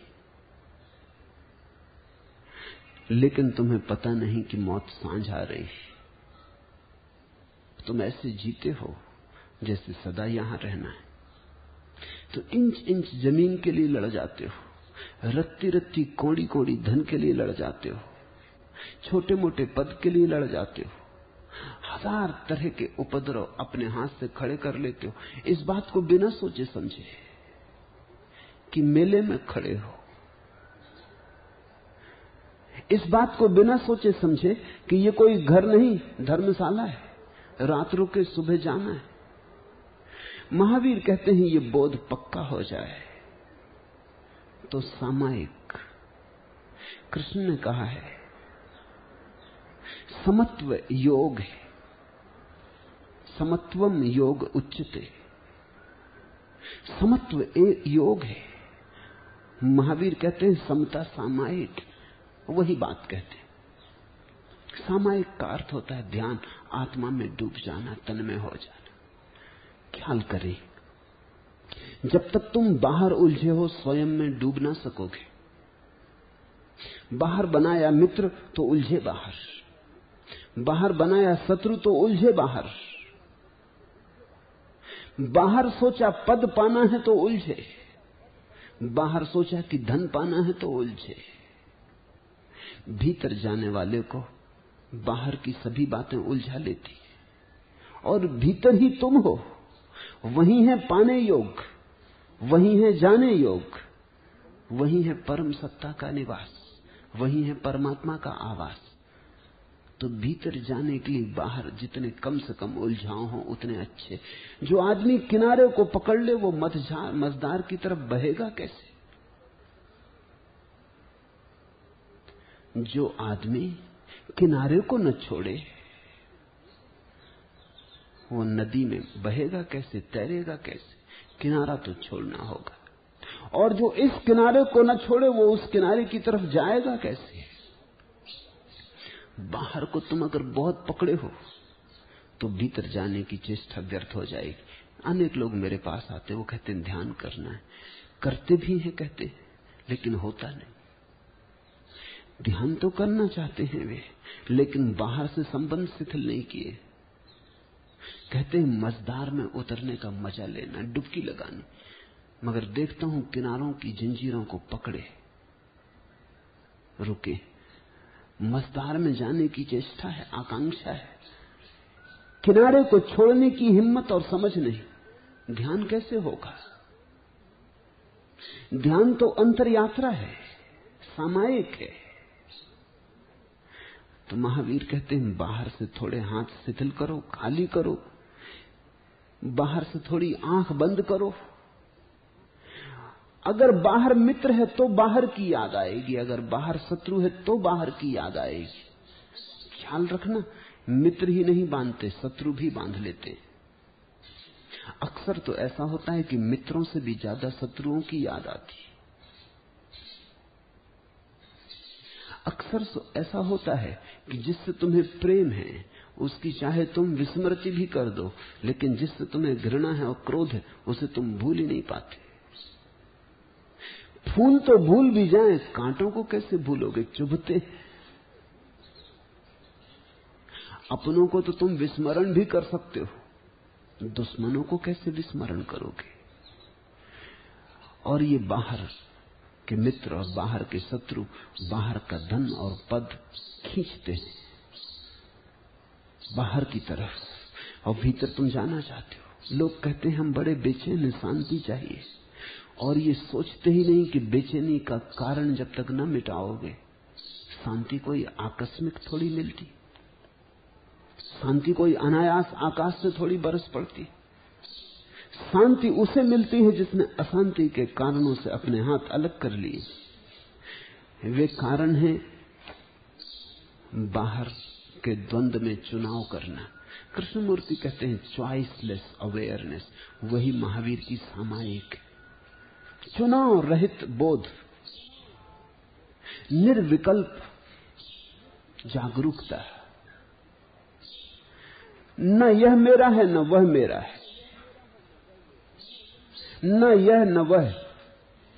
लेकिन तुम्हें पता नहीं कि मौत सांझ आ रही है। तुम ऐसे जीते हो जैसे सदा यहां रहना है। तो इंच इंच जमीन के लिए लड़ जाते हो, रत्ती रत्ती कोड़ी कोड़ी धन के लिए लड़ जाते हो, छोटे मोटे पद के लिए लड़ जाते हो, हजार तरह के उपद्रव अपने हाथ से खड़े कर लेते हो, इस बात को बिना सोचे समझे कि मेले में खड़े हो, इस बात को बिना सोचे समझे कि ये कोई घर नहीं धर्मशाला है, रात रुके सुबह जाना है। महावीर कहते हैं ये बोध पक्का हो जाए तो सामायिक, कृष्ण ने कहा है समत्व योग है, समत्वम योग उच्चते, समत्व एक योग है। महावीर कहते हैं समता सामायिक, वही बात कहते हैं। सामायिक का अर्थ होता है ध्यान, आत्मा में डूब जाना, तन में हो जाना। ख्याल करें, जब तक तुम बाहर उलझे हो स्वयं में डूब ना सकोगे। बाहर बनाया मित्र तो उलझे बाहर, बाहर बनाया शत्रु तो उलझे बाहर, बाहर सोचा पद पाना है तो उलझे, बाहर सोचा कि धन पाना है तो उलझे। भीतर जाने वाले को बाहर की सभी बातें उलझा लेती, और भीतर ही तुम हो, वही है पाने योग, वही है जाने योग, वही है परम सत्ता का निवास, वही है परमात्मा का आवास। तो भीतर जाने के लिए बाहर जितने कम से कम उलझाव हो उतने अच्छे। जो आदमी किनारे को पकड़ ले वो मझधार की तरफ बहेगा कैसे? जो आदमी किनारे को न छोड़े वो नदी में बहेगा कैसे, तैरेगा कैसे? किनारा तो छोड़ना होगा। और जो इस किनारे को न छोड़े वो उस किनारे की तरफ जाएगा कैसे? बाहर को तुम अगर बहुत पकड़े हो तो भीतर जाने की चेष्टा व्यर्थ हो जाएगी। अनेक लोग मेरे पास आते, वो कहते हैं ध्यान करना है, करते भी हैं कहते हैं, लेकिन होता नहीं। ध्यान तो करना चाहते हैं वे, लेकिन बाहर से संबंध शिथिल नहीं किए। कहते हैं मझधार में उतरने का मजा लेना, डुबकी लगानी, मगर देखता हूं किनारों की जंजीरों को पकड़े रुके। मझधार में जाने की चेष्टा है, आकांक्षा है, किनारे को छोड़ने की हिम्मत और समझ नहीं। ध्यान कैसे होगा? ध्यान तो अंतर यात्रा है, सामायिक है। तो महावीर कहते हैं बाहर से थोड़े हाथ शिथिल करो, खाली करो, बाहर से थोड़ी आंख बंद करो। अगर बाहर मित्र है तो बाहर की याद आएगी, अगर बाहर शत्रु है तो बाहर की याद आएगी। ख्याल रखना, मित्र ही नहीं बांधते, शत्रु भी बांध लेते। अक्सर तो ऐसा होता है कि मित्रों से भी ज्यादा शत्रुओं की याद आती। अक्सर तो ऐसा होता है कि जिससे तुम्हें प्रेम है उसकी चाहे तुम विस्मृति भी कर दो, लेकिन जिससे तुम्हें घृणा है और क्रोध है उसे तुम भूल ही नहीं पाते। फूल तो भूल भी जाएं, कांटों को कैसे भूलोगे? चुभते। अपनों को तो तुम विस्मरण भी कर सकते हो, दुश्मनों को कैसे विस्मरण करोगे? और ये बाहर के मित्र और बाहर के शत्रु बाहर का धन और पद खींचते हैं बाहर की तरफ, और भीतर तुम जाना चाहते हो। लोग कहते हैं हम बड़े बेचैन हैं, शांति चाहिए, और ये सोचते ही नहीं कि बेचैनी का कारण जब तक न मिटाओगे, शांति कोई आकस्मिक थोड़ी मिलती, शांति कोई अनायास आकाश से थोड़ी बरस पड़ती। शांति उसे मिलती है जिसने अशांति के कारणों से अपने हाथ अलग कर लिए। वे कारण हैं बाहर के द्वंद में चुनाव करना। कृष्णमूर्ति कहते हैं चॉइसलेस अवेयरनेस, वही महावीर की सामायिक चुनाव रहित बोध, निर्विकल्प जागरूकता। न यह मेरा है न वह मेरा है, न यह न वह।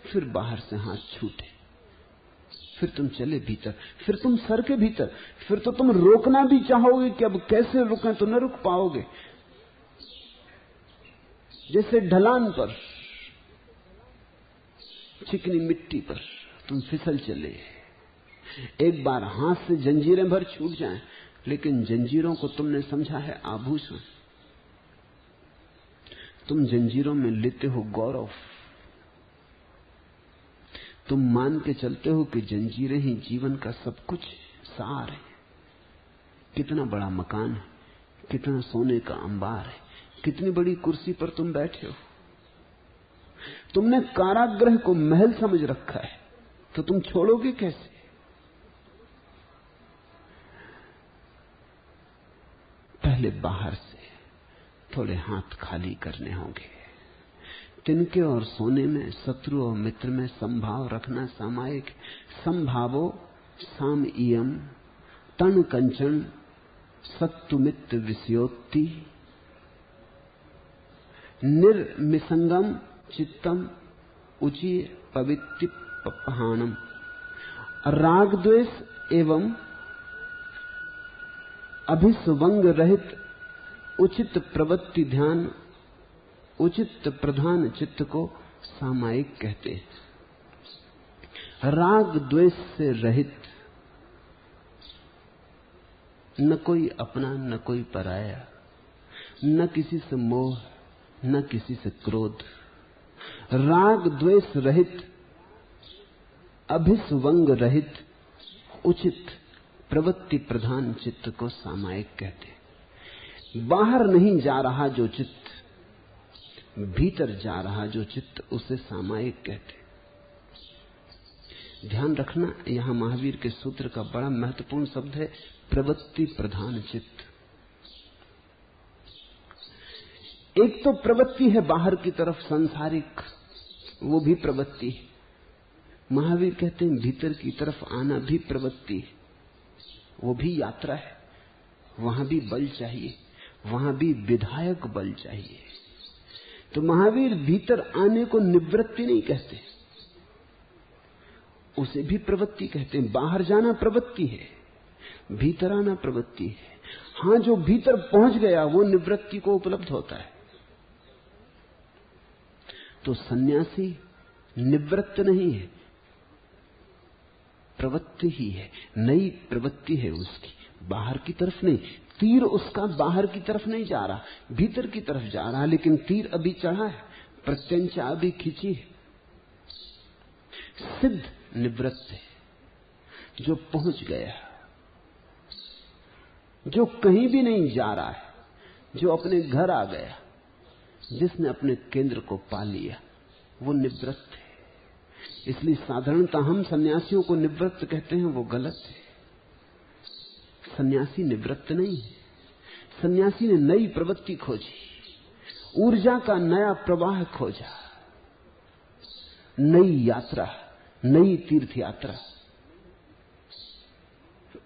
फिर बाहर से हाथ छूटे, फिर तुम चले भीतर, फिर तुम सर के भीतर, फिर तो तुम रोकना भी चाहोगे कि अब कैसे रुकें, तो न रुक पाओगे। जैसे ढलान पर, चिकनी मिट्टी पर तुम फिसल चले। एक बार हाथ से जंजीरें भर छूट जाएं, लेकिन जंजीरों को तुमने समझा है आभूषण। तुम जंजीरों में लेते हो गौरव, तुम मान के चलते हो कि जंजीरें ही जीवन का सब कुछ सार है। कितना बड़ा मकान है, कितना सोने का अंबार है, कितनी बड़ी कुर्सी पर तुम बैठे हो। तुमने कारागृह को महल समझ रखा है, तो तुम छोड़ोगे कैसे? पहले बाहर से थोड़े हाथ खाली करने होंगे। तिनके और सोने में, शत्रु और मित्र में संभाव रखना सामायिक। संभावो साम इयम तन कंचन सत्तुमित विषयोत्ति निर्मिसंगम चित्तम उची पवित्ति पहानम। राग द्वेष एवं अभिसुवंग रहित उचित प्रवृत्ति ध्यान, उचित प्रधान चित्त को सामायिक कहते हैं। राग द्वेष से रहित, न कोई अपना न कोई पराया, न किसी से मोह न किसी से क्रोध। राग द्वेष रहित, अभिसुवंग रहित, उचित प्रवृत्ति प्रधान चित्त को सामायिक कहते हैं। बाहर नहीं जा रहा जो चित्त, भीतर जा रहा जो चित्त, उसे सामायिक कहते हैं। ध्यान रखना, यहां महावीर के सूत्र का बड़ा महत्वपूर्ण शब्द है प्रवृत्ति प्रधान चित्त। एक तो प्रवृत्ति है बाहर की तरफ सांसारिक, वो भी प्रवृत्ति है। महावीर कहते हैं भीतर की तरफ आना भी प्रवृत्ति है, वो भी यात्रा है। वहां भी बल चाहिए, वहां भी विधायक बल चाहिए। तो महावीर भीतर आने को निवृत्ति नहीं कहते, उसे भी प्रवृत्ति कहते हैं। बाहर जाना प्रवृत्ति है, भीतर आना प्रवृत्ति है। हां, जो भीतर पहुंच गया वो निवृत्ति को उपलब्ध होता है। तो सन्यासी निवृत्त नहीं है, प्रवृत्ति ही है, नई प्रवृत्ति है उसकी, बाहर की तरफ नहीं। तीर उसका बाहर की तरफ नहीं जा रहा, भीतर की तरफ जा रहा, लेकिन तीर अभी चढ़ा है, प्रत्यंचा अभी खींची है। सिद्ध निवृत्त है, जो पहुंच गया, जो कहीं भी नहीं जा रहा है, जो अपने घर आ गया, जिसने अपने केंद्र को पा लिया, वो निवृत्त है। इसलिए साधारणतः हम सन्यासियों को निवृत्त कहते हैं, वो गलत है। सन्यासी निवृत्त नहीं है, सन्यासी ने नई प्रवृत्ति खोजी, ऊर्जा का नया प्रवाह खोजा, नई यात्रा, नई तीर्थ यात्रा,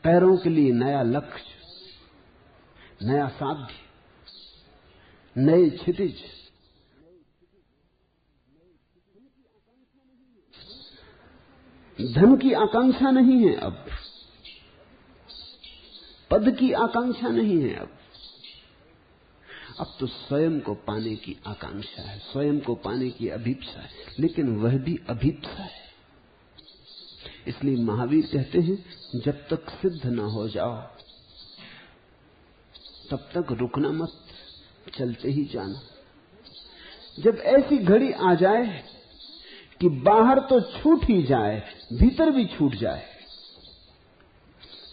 पैरों के लिए नया लक्ष्य, नया साध्य, नए क्षितिज। धन की आकांक्षा नहीं है अब, पद की आकांक्षा नहीं है अब तो स्वयं को पाने की आकांक्षा है, स्वयं को पाने की अभीप्सा है, लेकिन वह भी अभीप्सा है। इसलिए महावीर कहते हैं जब तक सिद्ध ना हो जाओ तब तक रुकना मत, चलते ही जाना। जब ऐसी घड़ी आ जाए कि बाहर तो छूट ही जाए, भीतर भी छूट जाए,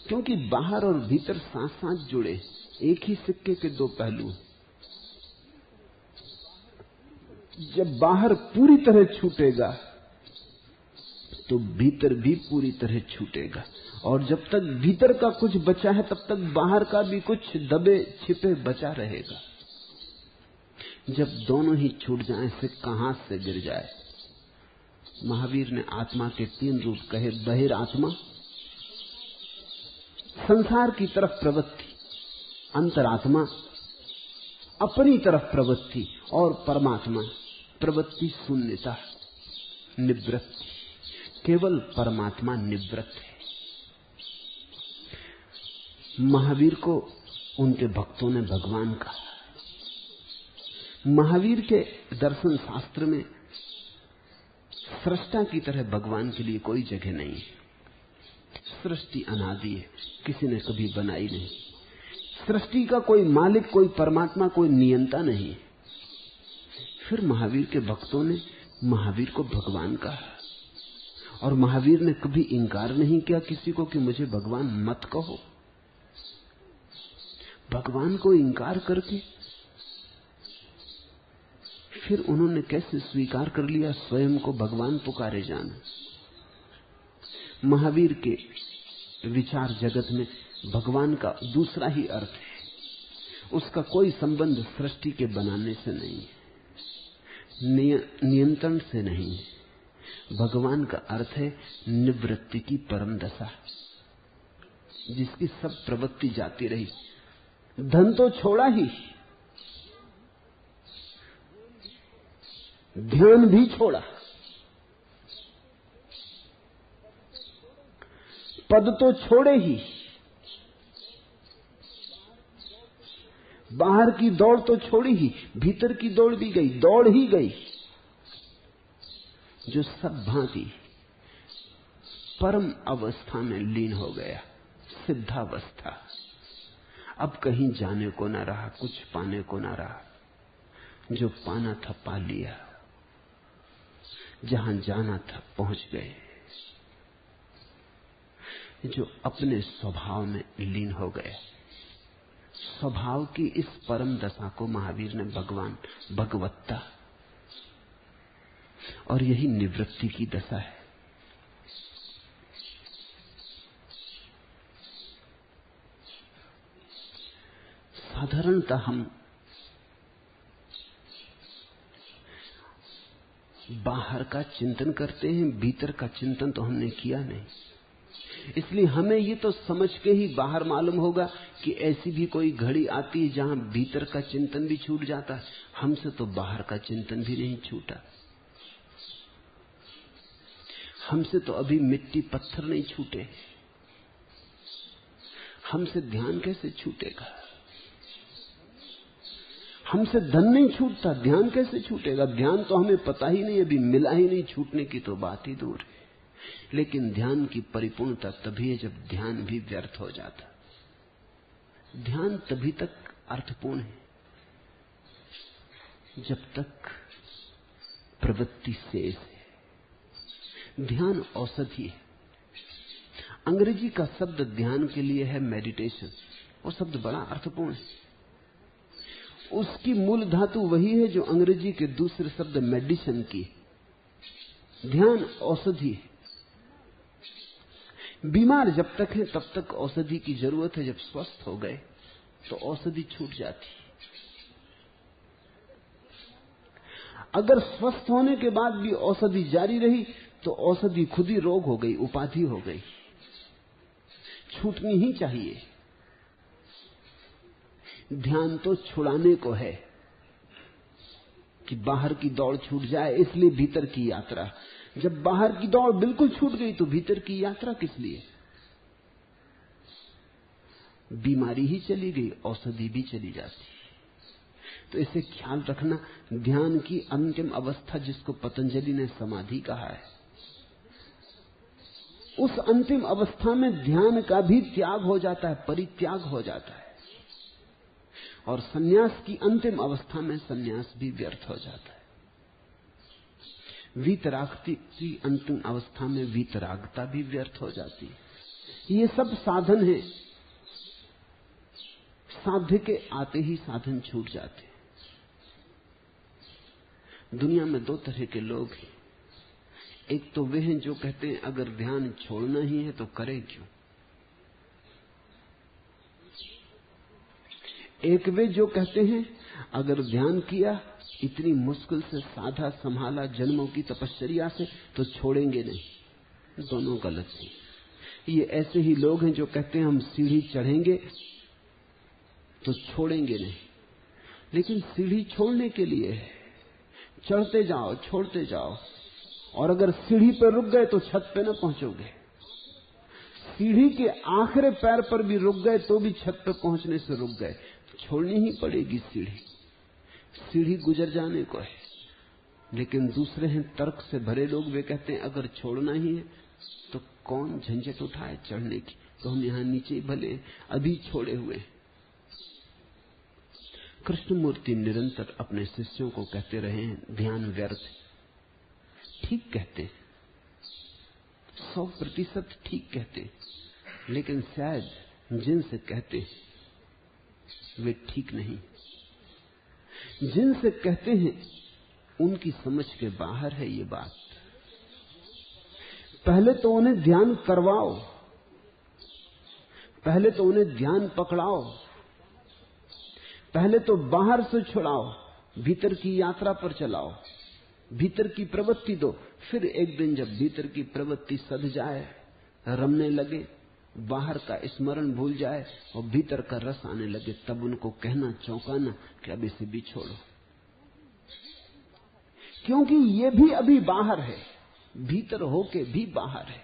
क्योंकि बाहर और भीतर साथ साथ जुड़े, एक ही सिक्के के दो पहलू। जब बाहर पूरी तरह छूटेगा तो भीतर भी पूरी तरह छूटेगा, और जब तक भीतर का कुछ बचा है तब तक बाहर का भी कुछ दबे छिपे बचा रहेगा। जब दोनों ही छूट जाएं, सिक्का हाथ से गिर जाए। महावीर ने आत्मा के 3 रूप कहे, बहिर आत्मा, संसार की तरफ प्रवृत्ति, अंतरात्मा, अपनी तरफ प्रवृत्ति, और परमात्मा, प्रवृत्ति शून्यता, निवृत्ति। केवल परमात्मा निवृत्त है। महावीर को उनके भक्तों ने भगवान कहा। महावीर के दर्शन शास्त्र में सृष्टा की तरह भगवान के लिए कोई जगह नहीं है। सृष्टि अनादि है, किसी ने कभी बनाई नहीं। सृष्टि का कोई मालिक, कोई परमात्मा, कोई नियंता नहीं। फिर महावीर के भक्तों ने महावीर को भगवान कहा, और महावीर ने कभी इंकार नहीं किया किसी को कि मुझे भगवान मत कहो। भगवान को इंकार करके फिर उन्होंने कैसे स्वीकार कर लिया स्वयं को भगवान पुकारे जाना। महावीर के विचार जगत में भगवान का दूसरा ही अर्थ है, उसका कोई संबंध सृष्टि के बनाने से नहीं है, नियंत्रण से नहीं है। भगवान का अर्थ है निवृत्ति की परम दशा, जिसकी सब प्रवृत्ति जाती रही। धन तो छोड़ा ही, ध्यान भी छोड़ा, पद तो छोड़े ही, बाहर की दौड़ तो छोड़ी ही, भीतर की दौड़ भी गई, दौड़ ही गई। जो सब भांति परम अवस्था में लीन हो गया, सिद्धावस्था। अब कहीं जाने को ना रहा, कुछ पाने को ना रहा। जो पाना था पा लिया, जहां जाना था पहुंच गए। जो अपने स्वभाव में लीन हो गया। स्वभाव की इस परम दशा को महावीर ने भगवान, भगवत्ता, और यही निवृत्ति की दशा है। साधारणतः हम बाहर का चिंतन करते हैं, भीतर का चिंतन तो हमने किया नहीं। इसलिए हमें ये तो समझ के ही बाहर मालूम होगा कि ऐसी भी कोई घड़ी आती है जहां भीतर का चिंतन भी छूट जाता है। हमसे तो बाहर का चिंतन भी नहीं छूटा। हमसे तो अभी मिट्टी पत्थर नहीं छूटे। हमसे ध्यान कैसे छूटेगा? हमसे धन नहीं छूटता, ध्यान कैसे छूटेगा? ध्यान तो हमें पता ही नहीं, अभी मिला ही नहीं, छूटने की तो बात ही दूर है। लेकिन ध्यान की परिपूर्णता तभी है जब ध्यान भी व्यर्थ हो जाता। ध्यान तभी तक अर्थपूर्ण है जब तक प्रवृत्ति शेष है। ध्यान औषधि है। अंग्रेजी का शब्द ध्यान के लिए है मेडिटेशन। वो शब्द बड़ा अर्थपूर्ण है। उसकी मूल धातु वही है जो अंग्रेजी के दूसरे शब्द मेडिसिन की। ध्यान औषधि है। बीमार जब तक है तब तक औषधि की जरूरत है। जब स्वस्थ हो गए तो औषधि छूट जाती। अगर स्वस्थ होने के बाद भी औषधि जारी रही तो औषधि खुद ही रोग हो गई, उपाधि हो गई। छूटनी ही चाहिए। ध्यान तो छुड़ाने को है कि बाहर की दौड़ छूट जाए, इसलिए भीतर की यात्रा। जब बाहर की दौड़ बिल्कुल छूट गई तो भीतर की यात्रा किस लिए? बीमारी ही चली गई, औषधि भी चली जाती। तो इसे ख्याल रखना। ध्यान की अंतिम अवस्था, जिसको पतंजलि ने समाधि कहा है, उस अंतिम अवस्था में ध्यान का भी त्याग हो जाता है, परित्याग हो जाता है। और सन्यास की अंतिम अवस्था में सन्यास भी व्यर्थ हो जाता है। वीतरागति की अंतिम अवस्था में वीतरागता भी व्यर्थ हो जाती है। ये सब साधन है। साध्य के आते ही साधन छूट जाते हैं। दुनिया में दो तरह के लोग हैं। एक तो वे हैं जो कहते हैं अगर ध्यान छोड़ना ही है तो करें क्यों। एक वे जो कहते हैं अगर ध्यान किया इतनी मुश्किल से साधा संभाला जन्मों की तपश्चर्या से तो छोड़ेंगे नहीं। दोनों गलत हैं। ये ऐसे ही लोग हैं जो कहते हैं हम सीढ़ी चढ़ेंगे तो छोड़ेंगे नहीं। लेकिन सीढ़ी छोड़ने के लिए है, चढ़ते जाओ, छोड़ते जाओ। और अगर सीढ़ी पर रुक गए तो छत पे न पहुंचोगे। सीढ़ी के आखिरी पैर पर भी रुक गए तो भी छत पर पहुंचने से रुक गए। छोड़नी ही पड़ेगी सीढ़ी। सीढ़ी गुजर जाने को है। लेकिन दूसरे हैं तर्क से भरे लोग, वे कहते हैं अगर छोड़ना ही है तो कौन झंझट उठाए चढ़ने की, तो हम यहां नीचे ही भले अभी छोड़े हुए हैं। कृष्णमूर्ति निरंतर अपने शिष्यों को कहते रहे हैं ध्यान व्यर्थ। ठीक कहते, 100% ठीक कहते, लेकिन शायद जिनसे कहते वे ठीक नहीं। जिनसे कहते हैं उनकी समझ के बाहर है ये बात। पहले तो उन्हें ध्यान करवाओ, पहले तो उन्हें ध्यान पकड़ाओ, पहले तो बाहर से छुड़ाओ, भीतर की यात्रा पर चलाओ, भीतर की प्रवृत्ति दो। फिर एक दिन जब भीतर की प्रवृत्ति सध जाए, रमने लगे, बाहर का स्मरण भूल जाए और भीतर का रस आने लगे, तब उनको कहना, चौंकाना कि अब इसे भी छोड़ो। क्योंकि ये भी अभी बाहर है, भीतर होके भी बाहर है।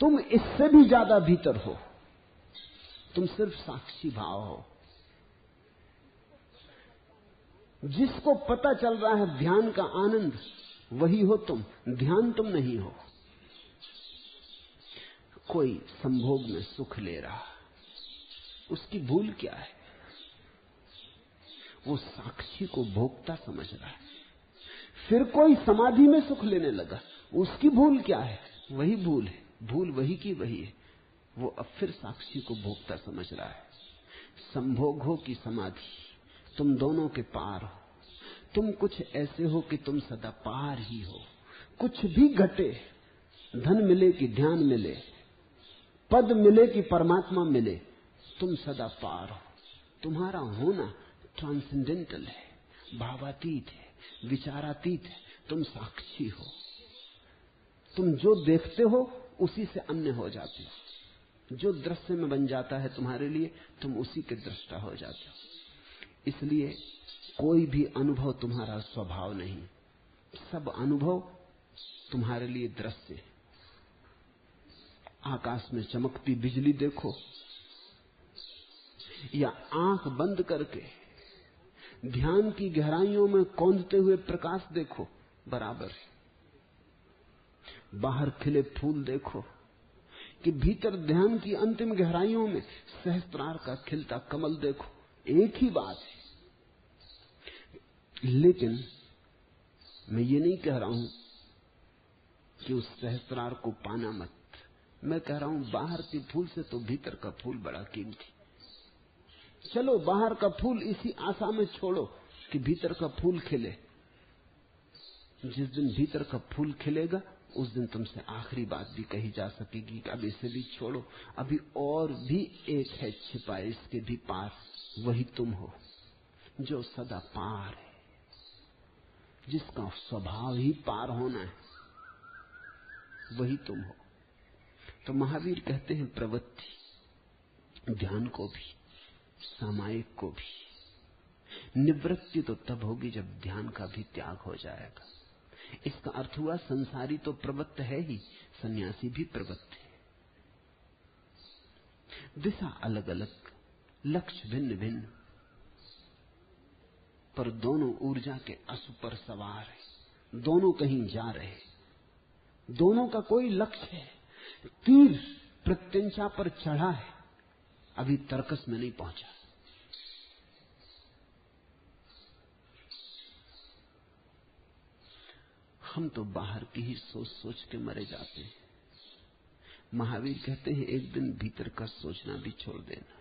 तुम इससे भी ज्यादा भीतर हो। तुम सिर्फ साक्षी भाव हो। जिसको पता चल रहा है ध्यान का आनंद, वही हो तुम। ध्यान तुम नहीं हो। कोई संभोग में सुख ले रहा, उसकी भूल क्या है? वो साक्षी को भोक्ता समझ रहा है। फिर कोई समाधि में सुख लेने लगा, उसकी भूल क्या है? वही भूल है, भूल वही की वही है। वो अब फिर साक्षी को भोगता समझ रहा है। संभोग हो कि समाधि, तुम दोनों के पार हो। तुम कुछ ऐसे हो कि तुम सदा पार ही हो। कुछ भी घटे, धन मिले कि ध्यान मिले, पद मिले कि परमात्मा मिले, तुम सदा पार हो। तुम्हारा होना ट्रांसेंडेंटल है, भावातीत है, विचारातीत है। तुम साक्षी हो। तुम जो देखते हो उसी से अन्य हो जाते हो। जो दृश्य में बन जाता है तुम्हारे लिए, तुम उसी के दृष्टा हो जाते हो। इसलिए कोई भी अनुभव तुम्हारा स्वभाव नहीं, सब अनुभव तुम्हारे लिए दृश्य है। आकाश में चमकती बिजली देखो या आंख बंद करके ध्यान की गहराइयों में कौंधते हुए प्रकाश देखो, बराबर है। बाहर खिले फूल देखो कि भीतर ध्यान की अंतिम गहराइयों में सहस्त्रार का खिलता कमल देखो, एक ही बात है। लेकिन मैं ये नहीं कह रहा हूं कि उस सहस्त्रार को पाना मत। मैं कह रहा हूं बाहर के फूल से तो भीतर का फूल बड़ा कीमती। चलो बाहर का फूल इसी आशा में छोड़ो कि भीतर का फूल खिले। जिस दिन भीतर का फूल खिलेगा उस दिन तुमसे आखिरी बात भी कही जा सकेगी कि अब इसे भी छोड़ो, अभी और भी एक है छिपा इसके भी पार। वही तुम हो जो सदा पार है, जिसका स्वभाव ही पार होना है, वही तुम हो। तो महावीर कहते हैं प्रवृत्ति, ध्यान को भी, सामायिक को भी, निवृत्ति तो तब होगी जब ध्यान का भी त्याग हो जाएगा। इसका अर्थ हुआ संसारी तो प्रवृत्त है ही, सन्यासी भी प्रवृत्त है। दिशा अलग अलग, लक्ष्य भिन्न भिन्न, पर दोनों ऊर्जा के अश्व पर सवार है। दोनों कहीं जा रहे, दोनों का कोई लक्ष्य है। तीर प्रत्यंचा पर चढ़ा है, अभी तर्कस में नहीं पहुंचा। हम तो बाहर की ही सोच सोच के मरे जाते हैं। महावीर कहते हैं एक दिन भीतर का सोचना भी छोड़ देना।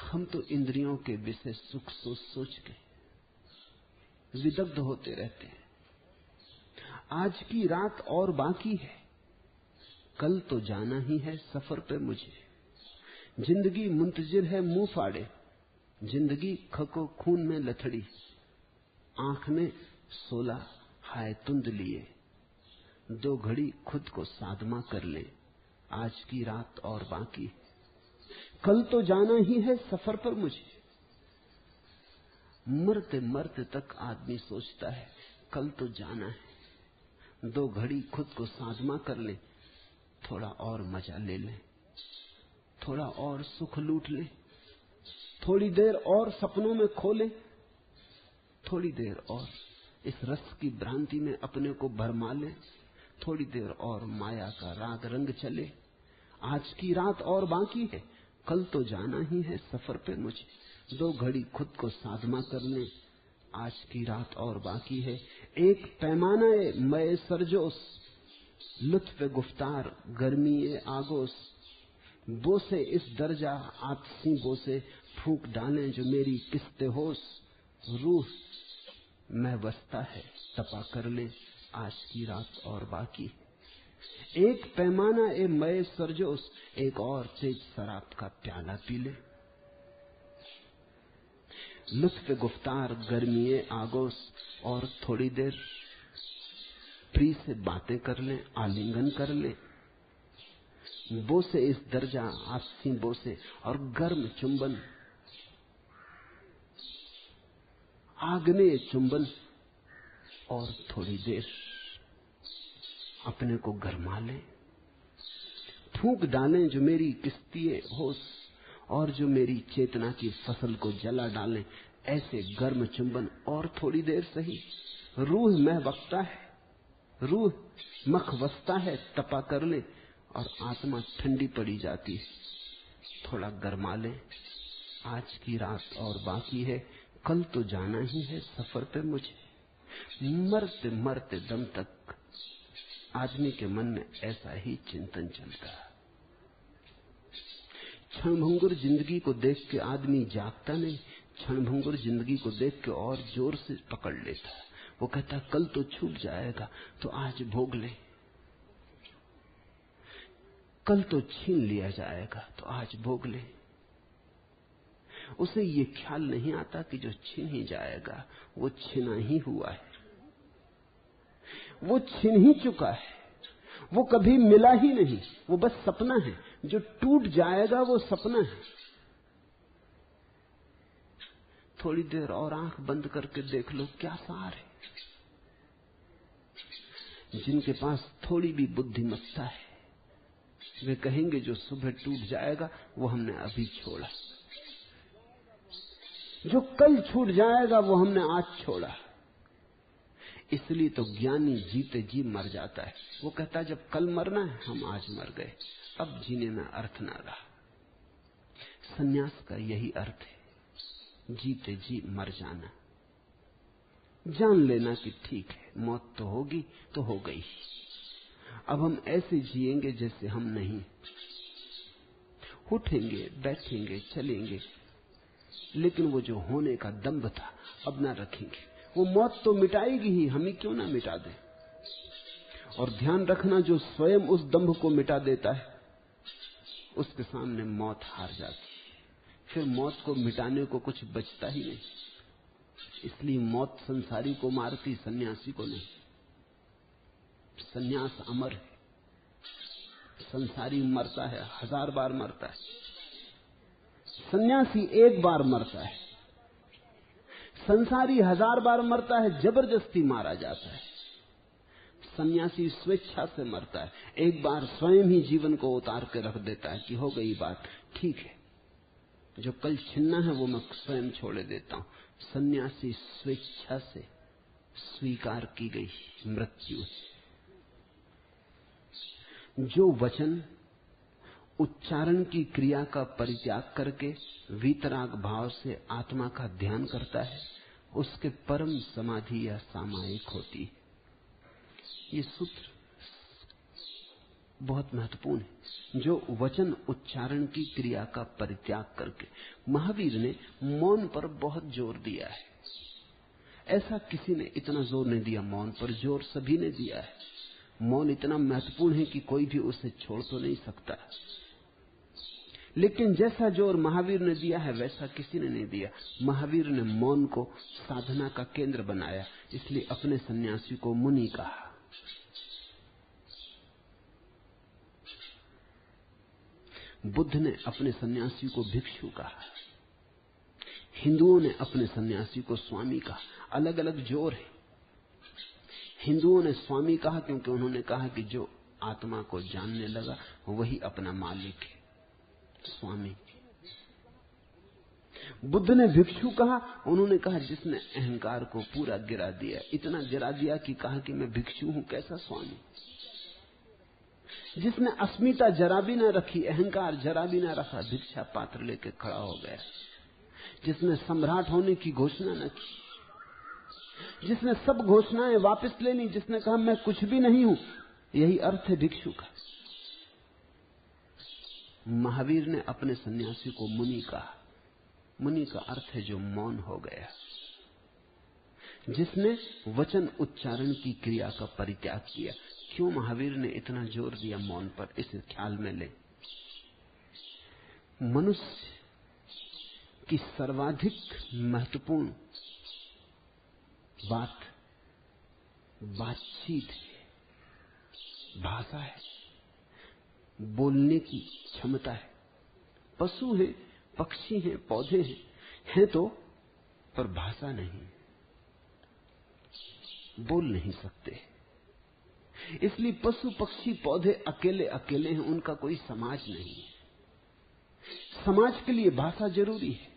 हम तो इंद्रियों के विषय सुख सोच सोच के विदग्ध होते रहते हैं। आज की रात और बाकी है, कल तो जाना ही है सफर पे मुझे। जिंदगी मुंतजिर है मुंह फाड़े, जिंदगी खको खून में लथड़ी। आंख में 16 हाय तुंद लिए, 2 घड़ी खुद को साधमा कर ले। आज की रात और बाकी, कल तो जाना ही है सफर पर मुझे। मरते मरते तक आदमी सोचता है कल तो जाना है, 2 घड़ी खुद को साधमा कर ले, थोड़ा और मजा ले ले, थोड़ा और सुख लूट ले, थोड़ी देर और सपनों में खो ले, थोड़ी देर और इस रस की भ्रांति में अपने को भरमा ले, थोड़ी देर और माया का राग रंग चले। आज की रात और बाकी है, कल तो जाना ही है सफर पे मुझे। 2 घड़ी खुद को साधमा कर ले, आज की रात और बाकी है। एक पैमाना मय सरजोस, लुत्फ गुफ्तार गर्मी आगोश। बोसे इस दर्जा आतसी बोसे, फूंक डालें जो मेरी किस्ते होश। रूह मैं बसता है तपा कर ले, आज की रात और बाकी। एक पैमाना मय सरजोस, एक और तेज शराब का प्याला पी ले। लुत्फ गुफ्तार गर्मी आगोश, और थोड़ी देर प्रिय से बातें कर ले, आलिंगन कर ले। बोसे इस दर्जा आसी बोसे, और गर्म चुंबन, आग्नेय चुंबन, और थोड़ी देर अपने को गरमा लें। फूंक डालें जो मेरी किस्तिये होश, और जो मेरी चेतना की फसल को जला डालें। ऐसे गर्म चुंबन और थोड़ी देर सही। रूह में वक्ता है, रूह मख वसता है तपा कर ले, और आत्मा ठंडी पड़ी जाती है, थोड़ा गरमा ले। आज की रात और बाकी है, कल तो जाना ही है सफर पे मुझे। मरते मरते दम तक आदमी के मन में ऐसा ही चिंतन चलता है। क्षणभंगुर जिंदगी को देख के आदमी जागता नहीं, क्षणभंगुर जिंदगी को देख के और जोर से पकड़ लेता है। वो कहता कल तो छूट जाएगा, तो आज भोग ले। कल तो छीन लिया जाएगा, तो आज भोग ले। उसे ये ख्याल नहीं आता कि जो छीन ही जाएगा वो छीना ही हुआ है, वो छीन ही चुका है, वो कभी मिला ही नहीं, वो बस सपना है। जो टूट जाएगा वो सपना है। थोड़ी देर और आंख बंद करके देख लो क्या सार है। जिनके पास थोड़ी भी बुद्धिमत्ता है वे कहेंगे जो सुबह टूट जाएगा वो हमने अभी छोड़ा, जो कल छूट जाएगा वो हमने आज छोड़ा। इसलिए तो ज्ञानी जीते जी मर जाता है। वो कहता है जब कल मरना है हम आज मर गए, अब जीने में अर्थ ना रहा। सन्यास का यही अर्थ है, जीते जी मर जाना, जान लेना कि ठीक है मौत तो होगी तो हो गई। अब हम ऐसे जिएंगे जैसे हम नहीं, उठेंगे बैठेंगे चलेंगे, लेकिन वो जो होने का दम्भ था अब ना रखेंगे। वो मौत तो मिटाएगी ही, हम ही क्यों ना मिटा दें। और ध्यान रखना जो स्वयं उस दम्भ को मिटा देता है उसके सामने मौत हार जाती है। फिर मौत को मिटाने को कुछ बचता ही नहीं। इसलिए मौत संसारी को मारती, सन्यासी को नहीं। सन्यास अमर है, संसारी मरता है, 1000 बार मरता है। सन्यासी एक बार मरता है, संसारी 1000 बार मरता है, जबरदस्ती मारा जाता है। सन्यासी स्वेच्छा से मरता है, एक बार स्वयं ही जीवन को उतार के रख देता है कि हो गई बात, ठीक है जो कल छिनना है वो मैं स्वयं छोड़े देता हूं। सन्यासी स्वेच्छा से स्वीकार की गई मृत्यु है। जो वचन उच्चारण की क्रिया का परित्याग करके वीतराग भाव से आत्मा का ध्यान करता है उसके परम समाधि या सामायिक होती है। ये सूत्र बहुत महत्वपूर्ण है। जो वचन उच्चारण की क्रिया का परित्याग करके, महावीर ने मौन पर बहुत जोर दिया है। ऐसा किसी ने इतना जोर नहीं दिया मौन पर, जोर सभी ने दिया है। मौन इतना महत्वपूर्ण है कि कोई भी उसे छोड़ तो नहीं सकता, लेकिन जैसा जोर महावीर ने दिया है वैसा किसी ने नहीं दिया। महावीर ने मौन को साधना का केंद्र बनाया, इसलिए अपने सन्यासी को मुनि कहा। बुद्ध ने अपने सन्यासी को भिक्षु कहा, हिंदुओं ने अपने सन्यासी को स्वामी कहा। अलग अलग जोर है। हिंदुओं ने स्वामी कहा क्योंकि उन्होंने कहा कि जो आत्मा को जानने लगा वही अपना मालिक है, स्वामी। बुद्ध ने भिक्षु कहा, उन्होंने कहा जिसने अहंकार को पूरा गिरा दिया, इतना गिरा दिया कि कहा कि मैं भिक्षु हूं, कैसा स्वामी। जिसने अस्मिता जरा भी ना रखी, अहंकार जरा भी ना रखा, भिक्षा पात्र लेके खड़ा हो गया। जिसने सम्राट होने की घोषणा न की, जिसने सब घोषणाएं वापस ले ली, जिसने कहा मैं कुछ भी नहीं हूं, यही अर्थ है भिक्षु का। महावीर ने अपने सन्यासी को मुनि कहा। मुनि का अर्थ है जो मौन हो गया, जिसने वचन उच्चारण की क्रिया का परित्याग किया। क्यों महावीर ने इतना जोर दिया मौन पर, इसे ख्याल में ले। मनुष्य की सर्वाधिक महत्वपूर्ण बात बातचीत है, भाषा है, बोलने की क्षमता है। पशु है, पक्षी हैं, पौधे हैं तो, पर भाषा नहीं, बोल नहीं सकते। इसलिए पशु पक्षी पौधे अकेले अकेले हैं, उनका कोई समाज नहीं है। समाज के लिए भाषा जरूरी है।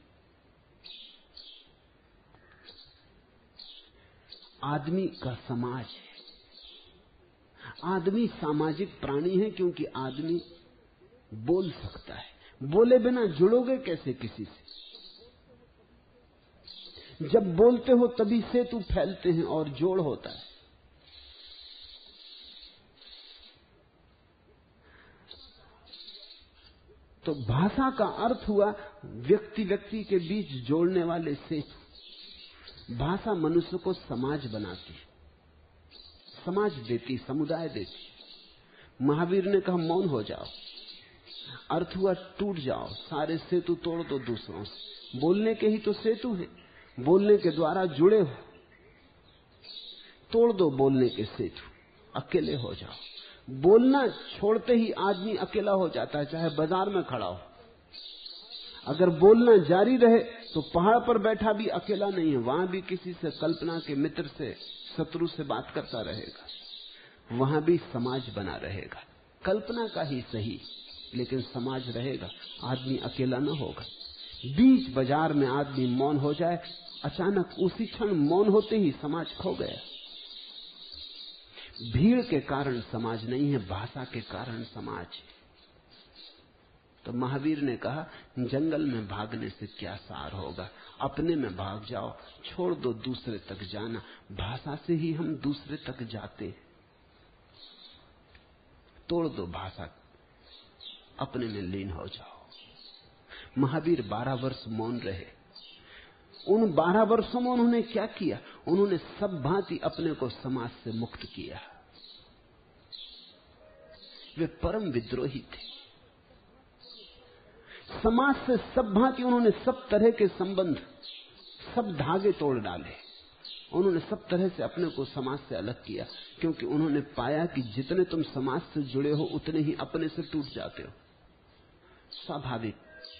आदमी का समाज है। आदमी सामाजिक प्राणी है क्योंकि आदमी बोल सकता है। बोले बिना जुड़ोगे कैसे किसी से? जब बोलते हो तभी सेतु फैलते हैं और जोड़ होता है। तो भाषा का अर्थ हुआ व्यक्ति व्यक्ति के बीच जोड़ने वाले सेतु। भाषा मनुष्य को समाज बनाती, समाज देती, समुदाय देती। महावीर ने कहा मौन हो जाओ, अर्थ हुआ टूट जाओ, सारे सेतु तोड़ दो दूसरों से। बोलने के ही तो सेतु हैं, बोलने के द्वारा जुड़े हो। तोड़ दो बोलने के सेतु, अकेले हो जाओ। बोलना छोड़ते ही आदमी अकेला हो जाता है, चाहे बाजार में खड़ा हो। अगर बोलना जारी रहे तो पहाड़ पर बैठा भी अकेला नहीं है, वहां भी किसी से, कल्पना के मित्र से, शत्रु से बात करता रहेगा, वहां भी समाज बना रहेगा। कल्पना का ही सही, लेकिन समाज रहेगा, आदमी अकेला न होगा। बीच बाजार में आदमी मौन हो जाए, अचानक उसी क्षण मौन होते ही समाज खो गया। भीड़ के कारण समाज नहीं है, भाषा के कारण समाज है। तो महावीर ने कहा जंगल में भागने से क्या सार होगा, अपने में भाग जाओ, छोड़ दो दूसरे तक जाना। भाषा से ही हम दूसरे तक जाते हैं। तोड़ दो भाषा, अपने में लीन हो जाओ। महावीर 12 वर्ष मौन रहे। उन 12 वर्षों में उन्होंने क्या किया? उन्होंने सब भांति अपने को समाज से मुक्त किया। वे परम विद्रोही थे। समाज से सब भांति उन्होंने सब तरह के संबंध, सब धागे तोड़ डाले। उन्होंने सब तरह से अपने को समाज से अलग किया, क्योंकि उन्होंने पाया कि जितने तुम समाज से जुड़े हो उतने ही अपने से टूट जाते हो। स्वाभाविक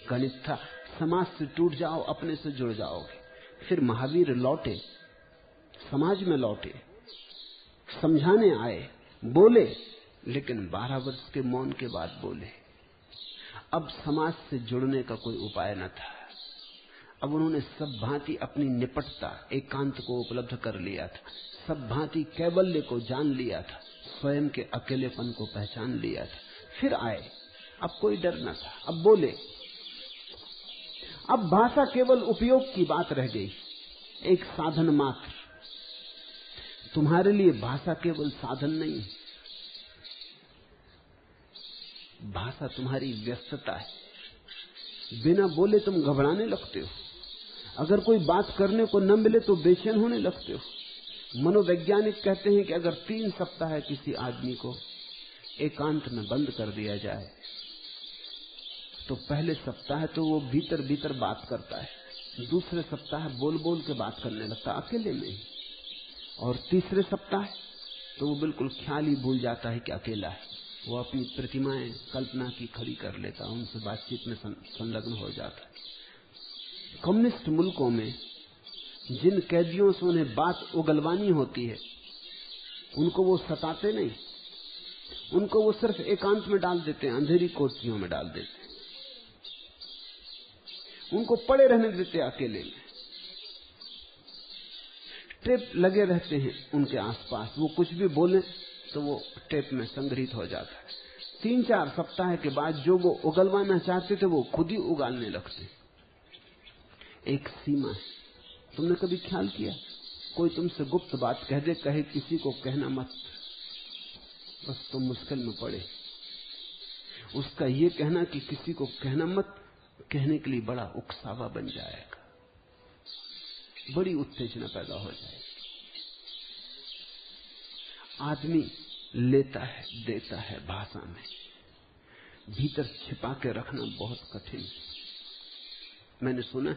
गणित था, समाज से टूट जाओ, अपने से जुड़ जाओगे। फिर महावीर लौटे, समाज में लौटे, समझाने आए, बोले, लेकिन 12 वर्ष के मौन के बाद बोले। अब समाज से जुड़ने का कोई उपाय न था। अब उन्होंने सब भांति अपनी निपटता, एकांत को उपलब्ध कर लिया था, सब भांति कैवल्य को जान लिया था, स्वयं के अकेलेपन को पहचान लिया था। फिर आए, अब कोई डर न था, अब बोले। अब भाषा केवल उपयोग की बात रह गई, एक साधन मात्र। तुम्हारे लिए भाषा केवल साधन नहीं, भाषा तुम्हारी व्यस्तता है। बिना बोले तुम घबराने लगते हो, अगर कोई बात करने को न मिले तो बेचैन होने लगते हो। मनोवैज्ञानिक कहते हैं कि अगर 3 सप्ताह किसी आदमी को एकांत में बंद कर दिया जाए तो पहले सप्ताह तो वो भीतर भीतर बात करता है, दूसरे सप्ताह बोल बोल के बात करने लगता अकेले में ही, और तीसरे सप्ताह तो वो बिल्कुल ख्याल ही भूल जाता है कि अकेला है। वो अपनी प्रतिमाएं कल्पना की खड़ी कर लेता, उनसे बातचीत में संलग्न हो जाता है। कम्युनिस्ट मुल्कों में जिन कैदियों से उन्हें बात उगलवानी होती है, उनको वो सताते नहीं, उनको वो सिर्फ एकांत में डाल देते हैं, अंधेरी कोठरियों में डाल देते हैं, उनको पड़े रहने देते अकेले में। टेप लगे रहते हैं उनके आसपास, वो कुछ भी बोले तो वो टेप में संग्रहित हो जाता है। 3-4 सप्ताह के बाद जो वो उगलवाना चाहते थे वो खुद ही उगालने लगते। एक सीमा है। तुमने कभी ख्याल किया, कोई तुमसे गुप्त बात कह दे, कहे किसी को कहना मत, बस तुम मुश्किल में पड़े। उसका ये कहना कि किसी को कहना मत, कहने के लिए बड़ा उकसावा बन जाएगा, बड़ी उत्तेजना पैदा हो जाएगी। आदमी लेता है, देता है भाषा में, भीतर छिपा के रखना बहुत कठिन है। मैंने सुना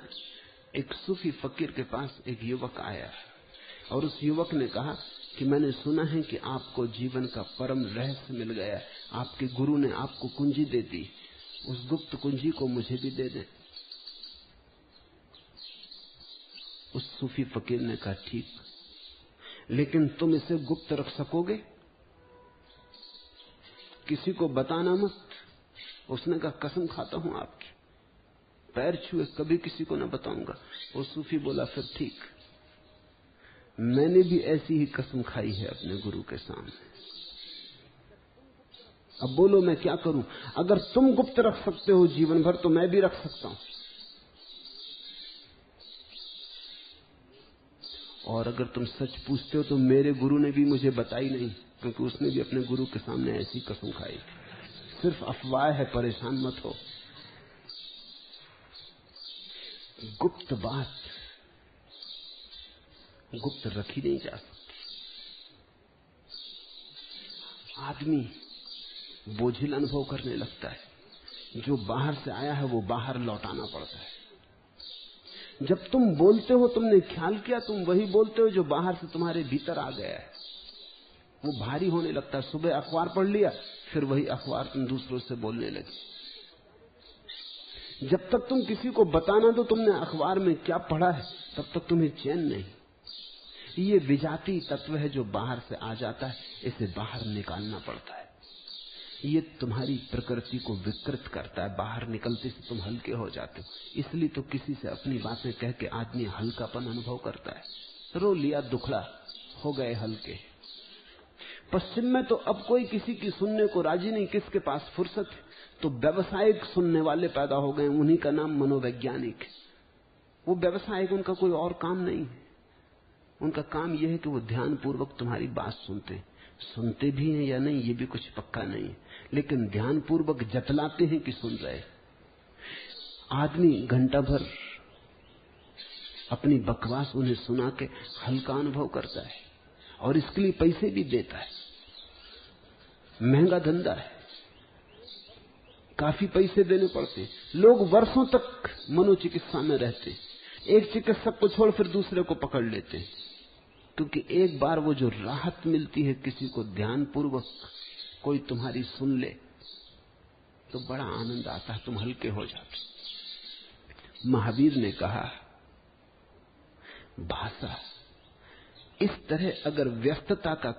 एक सूफी फकीर के पास एक युवक आया और उस युवक ने कहा कि मैंने सुना है कि आपको जीवन का परम रहस्य मिल गया, आपके गुरु ने आपको कुंजी दे दी, उस गुप्त कुंजी को मुझे भी दे दें। उस सूफी फकीर ने कहा ठीक, लेकिन तुम इसे गुप्त रख सकोगे? किसी को बताना मत। उसने कहा कसम खाता हूं आपकी, पैर छुए कभी किसी को न बताऊंगा। वो सूफी बोला फिर ठीक, मैंने भी ऐसी ही कसम खाई है अपने गुरु के सामने। अब बोलो मैं क्या करूं? अगर तुम गुप्त रख सकते हो जीवन भर तो मैं भी रख सकता हूं, और अगर तुम सच पूछते हो तो मेरे गुरु ने भी मुझे बताई नहीं, क्योंकि उसने भी अपने गुरु के सामने ऐसी कसम खाई। सिर्फ अफवाह है, परेशान मत हो। गुप्त बात गुप्त रखी नहीं जा सकती। आदमी बोझिल अनुभव करने लगता है, जो बाहर से आया है वो बाहर लौटाना पड़ता है। जब तुम बोलते हो, तुमने ख्याल किया तुम वही बोलते हो जो बाहर से तुम्हारे भीतर आ गया है। वो भारी होने लगता है। सुबह अखबार पढ़ लिया, फिर वही अखबार तुम दूसरों से बोलने लगे। जब तक तुम किसी को बताना दो तुमने अखबार में क्या पढ़ा है, तब तक तुम्हें चैन नहीं। ये विजाती तत्व है जो बाहर से आ जाता है, इसे बाहर निकालना पड़ता है। ये तुम्हारी प्रकृति को विकृत करता है। बाहर निकलते से तुम हल्के हो जाते हो। इसलिए तो किसी से अपनी बातें कह के आदमी हल्कापन अनुभव करता है। रो लिया, दुखड़ा, हो गए हल्के। पश्चिम में तो अब कोई किसी की सुनने को राजी नहीं, किसके पास फुर्सत है। तो व्यवसायिक सुनने वाले पैदा हो गए, उन्हीं का नाम मनोवैज्ञानिक है। वो व्यवसायिक, उनका कोई और काम नहीं है। उनका काम यह है कि वो ध्यानपूर्वक तुम्हारी बात सुनते भी हैं या नहीं ये भी कुछ पक्का नहीं है, लेकिन ध्यानपूर्वक जतलाते हैं कि सुन रहे। आदमी घंटा भर अपनी बकवास उन्हें सुना के हल्का अनुभव करता है और इसके लिए पैसे भी देता है। महंगा धंधा है, काफी पैसे देने पड़ते। लोग वर्षों तक मनोचिकित्सा में रहते, एक चिकित्सक को छोड़ फिर दूसरे को पकड़ लेते, क्योंकि एक बार वो जो राहत मिलती है किसी को ध्यानपूर्वक कोई तुम्हारी सुन ले तो बड़ा आनंद आता है, तुम हल्के हो जाते। महावीर ने कहा, भाषा इस तरह अगर व्यस्तता का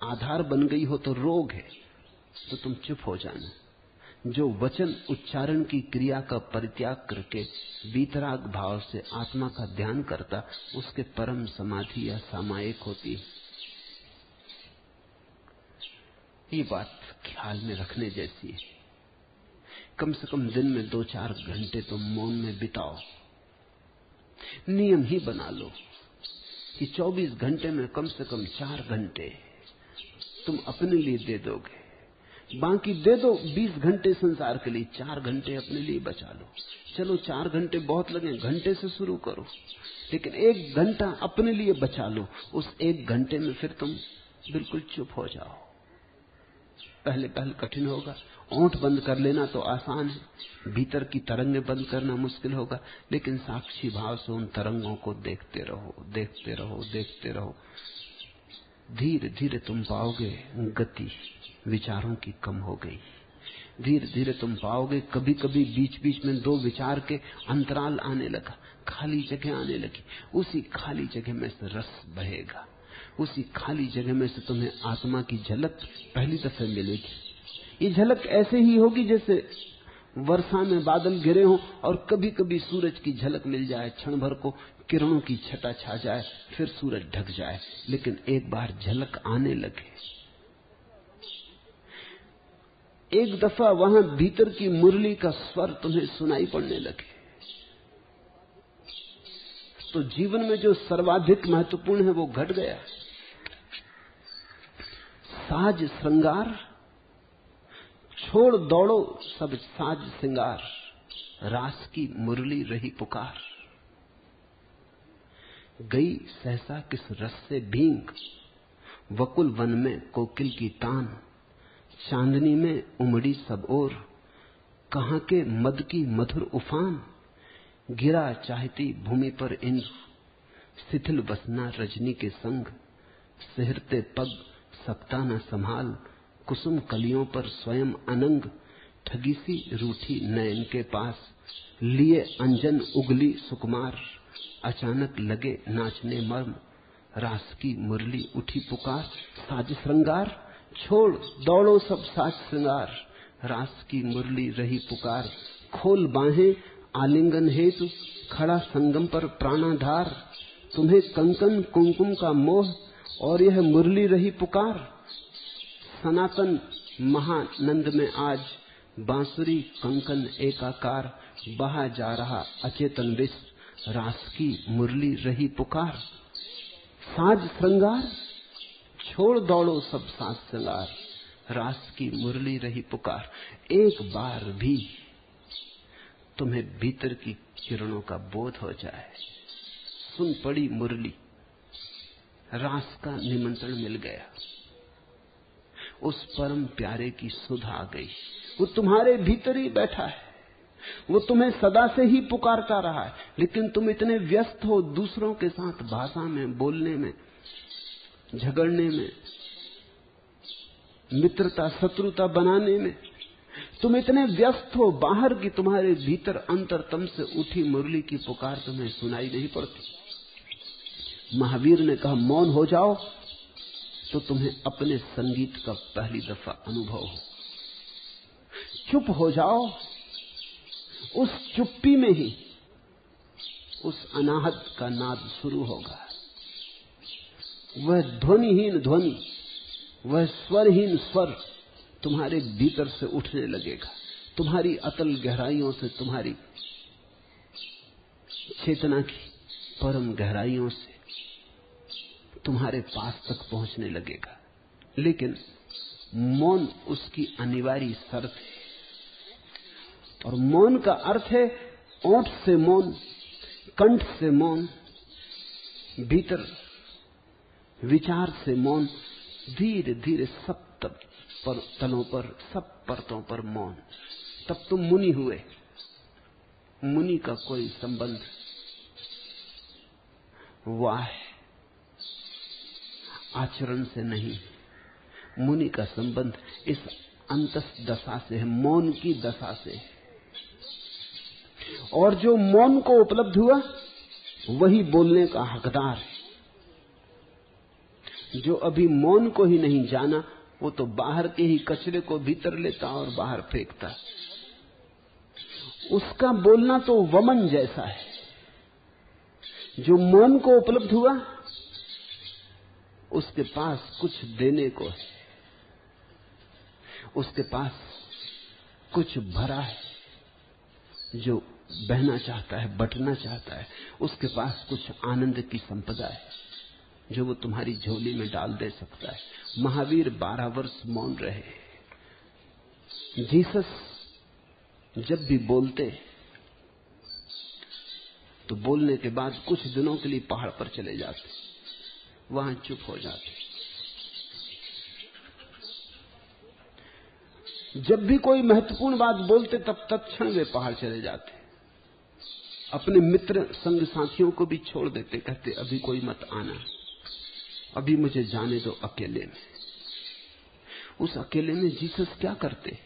आधार बन गई हो तो रोग है, तो तुम चुप हो जाना। जो वचन उच्चारण की क्रिया का परित्याग करके वीतराग भाव से आत्मा का ध्यान करता, उसके परम समाधि या सामायिक होती है। ये बात ख्याल में रखने जैसी है। कम से कम दिन में 2-4 घंटे तुम मौन में बिताओ। नियम ही बना लो कि 24 घंटे में कम से कम 4 घंटे तुम अपने लिए दे दोगे। बाकी दे दो 20 घंटे संसार के लिए, 4 घंटे अपने लिए बचा लो। चलो 4 घंटे बहुत लगे, घंटे से शुरू करो, लेकिन 1 घंटा अपने लिए बचा लो। उस 1 घंटे में फिर तुम बिल्कुल चुप हो जाओ। पहले कठिन होगा। ओंठ बंद कर लेना तो आसान है, भीतर की तरंगें बंद करना मुश्किल होगा, लेकिन साक्षी भाव से उन तरंगों को देखते रहो, देखते रहो, देखते रहो। धीरे धीरे तुम पाओगे गति विचारों की कम हो गई। धीरे धीरे तुम पाओगे कभी कभी बीच बीच में 2 विचार के अंतराल आने लगा, खाली जगह आने लगी। उसी खाली जगह में से रस बहेगा, उसी खाली जगह में से तुम्हें आत्मा की झलक पहली दफे मिलेगी। ये झलक ऐसे ही होगी जैसे वर्षा में बादल घिरे हों और कभी कभी सूरज की झलक मिल जाए, क्षण भर को किरणों की छटा छा जाए, फिर सूरज ढक जाए। लेकिन एक बार झलक आने लगे, एक दफा वहां भीतर की मुरली का स्वर तुम्हें सुनाई पड़ने लगे, तो जीवन में जो सर्वाधिक महत्वपूर्ण है वो घट गया। साज श्रृंगार छोड़ दौड़ो सब साज श्रृंगार, रास की मुरली रही पुकार। गई सहसा किस रस से भींग, वकुल वन में कोकिल की तान। चांदनी में उमड़ी सब ओर, कहां के मद की मधुर उफान। गिरा चाहती भूमि पर इंद्र, शिथिल बसना रजनी के संग। सिहरते पग सकता न संभाल, कुसुम कलियों पर स्वयं अनंग। ठगी सी रूठी नयन के पास, लिए अंजन उगली सुकुमार। अचानक लगे नाचने मर्म, रास की मुरली उठी पुकार। साज श्रृंगार छोड़ दौड़ो सब साज श्रृंगार, रास की मुरली रही पुकार। खोल बाहें आलिंगन हेतु, खड़ा संगम पर प्राणाधार। तुम्हें कंकन कुमकुम का मोह, और यह मुरली रही पुकार। सनातन महानंद में आज, बांसुरी कंकन एकाकार। बहा जा रहा अचेतन विश्व, रास की मुरली रही पुकार। साज श्रृंगार छोड़ दौड़ो सब साज श्रृंगार, रास की मुरली रही पुकार। एक बार भी तुम्हें भीतर की किरणों का बोध हो जाए। सुन पड़ी मुरली, रास का निमंत्रण मिल गया, उस परम प्यारे की सुध आ गई। वो तुम्हारे भीतर ही बैठा है, वो तुम्हें सदा से ही पुकारता रहा है, लेकिन तुम इतने व्यस्त हो दूसरों के साथ भाषा में, बोलने में, झगड़ने में, मित्रता शत्रुता बनाने में। तुम इतने व्यस्त हो बाहर की, तुम्हारे भीतर अंतरतम से उठी मुरली की पुकार तुम्हें सुनाई नहीं पड़ती। महावीर ने कहा मौन हो जाओ तो तुम्हें अपने संगीत का पहली दफा अनुभव हो। चुप हो जाओ, उस चुप्पी में ही उस अनाहत का नाद शुरू होगा। वह ध्वनिहीन ध्वनि, वह स्वरहीन स्वर तुम्हारे भीतर से उठने लगेगा। तुम्हारी अतल गहराइयों से, तुम्हारी चेतना की परम गहराइयों से तुम्हारे पास तक पहुंचने लगेगा। लेकिन मौन उसकी अनिवार्य शर्त है, और मौन का अर्थ है ओंठ से मौन, कंठ से मौन, भीतर विचार से मौन, धीरे धीरे सब तलों पर, सब परतों पर मौन। तब तुम मुनि हुए। मुनि का कोई संबंध वाह आचरण से नहीं, मुनि का संबंध इस अंतस दशा से है, मौन की दशा से है। और जो मौन को उपलब्ध हुआ वही बोलने का हकदार है। जो अभी मौन को ही नहीं जाना, वो तो बाहर के ही कचरे को भीतर लेता और बाहर फेंकता। उसका बोलना तो वमन जैसा है। जो मौन को उपलब्ध हुआ उसके पास कुछ देने को है, उसके पास कुछ भरा है जो बहना चाहता है, बटना चाहता है। उसके पास कुछ आनंद की संपदा है जो वो तुम्हारी झोली में डाल दे सकता है। महावीर 12 वर्ष मौन रहे। जीसस जब भी बोलते तो बोलने के बाद कुछ दिनों के लिए पहाड़ पर चले जाते, वहां चुप हो जाते। जब भी कोई महत्वपूर्ण बात बोलते तब तत्क्षण वे पहाड़ चले जाते। अपने मित्र संग साथियों को भी छोड़ देते, कहते अभी कोई मत आना, अभी मुझे जाने दो अकेले में। उस अकेले में जीसस क्या करते?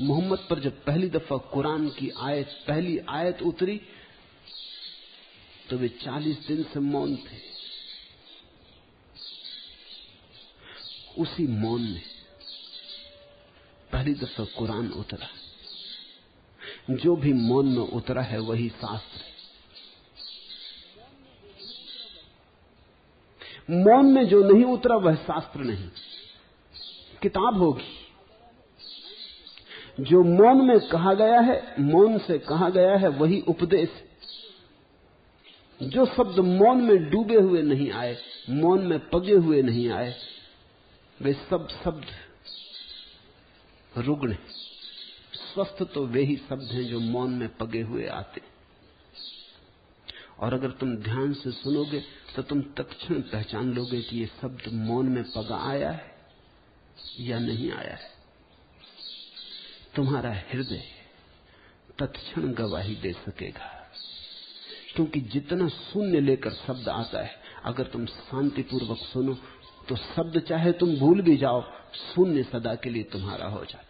मोहम्मद पर जब पहली दफा कुरान की पहली आयत उतरी तो वे 40 दिन से मौन थे। उसी मौन में पहली दफा कुरान उतरा। जो भी मौन में उतरा है वही शास्त्र है। मौन में जो नहीं उतरा वह शास्त्र नहीं, किताब होगी। जो मौन में कहा गया है, मौन से कहा गया है, वही उपदेश है। जो शब्द मौन में डूबे हुए नहीं आए, मौन में पगे हुए नहीं आए, वे सब शब्द रुग्ण हैं। स्वस्थ तो वे ही शब्द हैं जो मौन में पगे हुए आते। और अगर तुम ध्यान से सुनोगे तो तुम तत्क्षण पहचान लोगे कि ये शब्द मौन में पगा आया है या नहीं आया है। तुम्हारा हृदय तत्क्षण गवाही दे सकेगा, क्योंकि जितना शून्य लेकर शब्द आता है, अगर तुम शांतिपूर्वक सुनो तो शब्द चाहे तुम भूल भी जाओ, शून्य सदा के लिए तुम्हारा हो जाता है।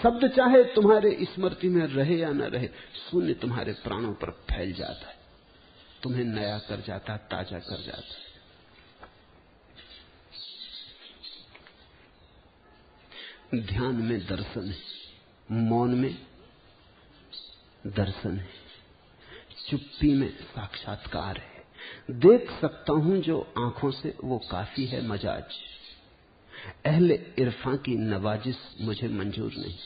शब्द चाहे तुम्हारे स्मृति में रहे या न रहे, शून्य तुम्हारे प्राणों पर फैल जाता है, तुम्हें नया कर जाता है, ताजा कर जाता है। ध्यान में दर्शन है, मौन में दर्शन है, चुप्पी में साक्षात्कार है। देख सकता हूं जो आंखों से वो काफी है मजाज, अहले इरफां की नवाजिश मुझे मंजूर नहीं।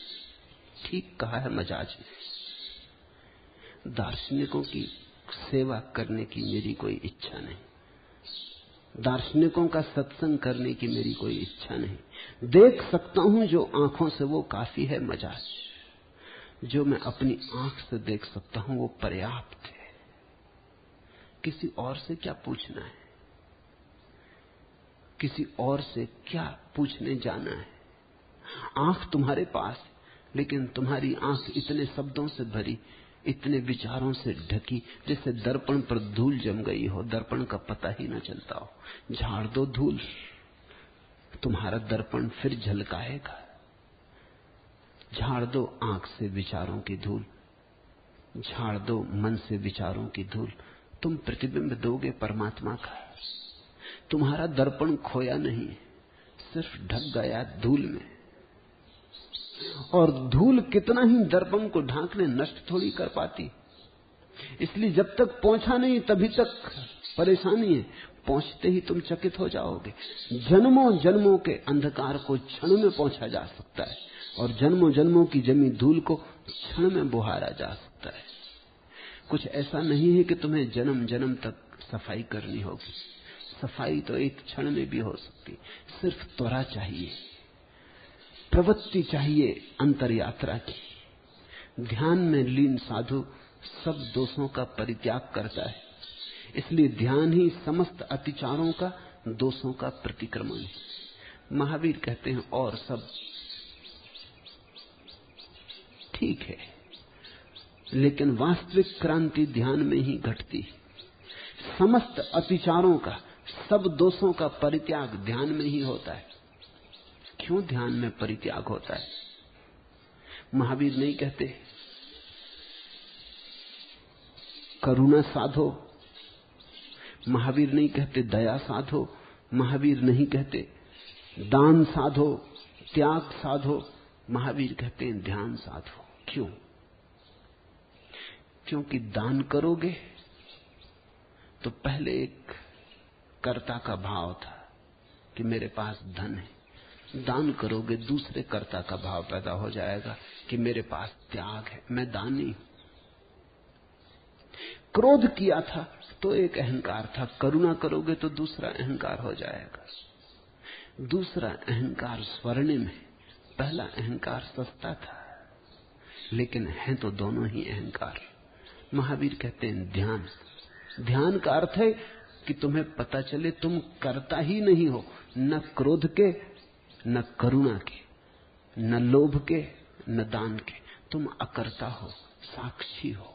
ठीक कहा है मजाज ने। दार्शनिकों की सेवा करने की मेरी कोई इच्छा नहीं, दार्शनिकों का सत्संग करने की मेरी कोई इच्छा नहीं। देख सकता हूं जो आंखों से वो काफी है मजाज। जो मैं अपनी आंख से देख सकता हूं वो पर्याप्त है। किसी और से क्या पूछना है, किसी और से क्या पूछने जाना है। आंख तुम्हारे पास है, लेकिन तुम्हारी आंख इतने शब्दों से भरी, इतने विचारों से ढकी, जैसे दर्पण पर धूल जम गई हो, दर्पण का पता ही ना चलता हो। झाड़ दो धूल, तुम्हारा दर्पण फिर झलकाएगा। झाड़ दो आंख से विचारों की धूल, झाड़ दो मन से विचारों की धूल, तुम प्रतिबिंब दोगे परमात्मा का। तुम्हारा दर्पण खोया नहीं, सिर्फ ढक गया धूल में। और धूल कितना ही दर्पण को ढांक ले, नष्ट थोड़ी कर पाती। इसलिए जब तक पहुंचा नहीं तभी तक परेशानी है, पहुंचते ही तुम चकित हो जाओगे। जन्मों जन्मों के अंधकार को क्षण में पहुंचा जा सकता है, और जन्मों जन्मों की जमी धूल को क्षण में बुहारा जा सकता है। कुछ ऐसा नहीं है कि तुम्हें जन्म जन्म तक सफाई करनी होगी। सफाई तो एक क्षण में भी हो सकती, सिर्फ त्वरा चाहिए, प्रवृत्ति चाहिए अंतर यात्रा की। ध्यान में लीन साधु सब दोषों का परित्याग करता है, इसलिए ध्यान ही समस्त अतिचारों का, दोषों का प्रतिक्रमण है। महावीर कहते हैं और सब ठीक है, लेकिन वास्तविक क्रांति ध्यान में ही घटती है। समस्त अतिचारों का, सब दोषों का परित्याग ध्यान में ही होता है। क्यों ध्यान में परित्याग होता है? महावीर नहीं कहते करुणा साधो, महावीर नहीं कहते दया साधो, महावीर नहीं कहते दान साधो, त्याग साधो, महावीर कहते हैं ध्यान साधो। क्यों? क्योंकि दान करोगे तो पहले एक कर्ता का भाव था कि मेरे पास धन है, दान करोगे दूसरे कर्ता का भाव पैदा हो जाएगा कि मेरे पास त्याग है, मैं दानी हूं। क्रोध किया था तो एक अहंकार था, करुणा करोगे तो दूसरा अहंकार हो जाएगा। दूसरा अहंकार स्वर्णिम है, पहला अहंकार सस्ता था, लेकिन हैं तो दोनों ही अहंकार। महावीर कहते हैं ध्यान। ध्यान का अर्थ है कि तुम्हें पता चले तुम करता ही नहीं हो, न क्रोध के, न करुणा के, न लोभ के, न दान के, तुम अकर्ता हो, साक्षी हो।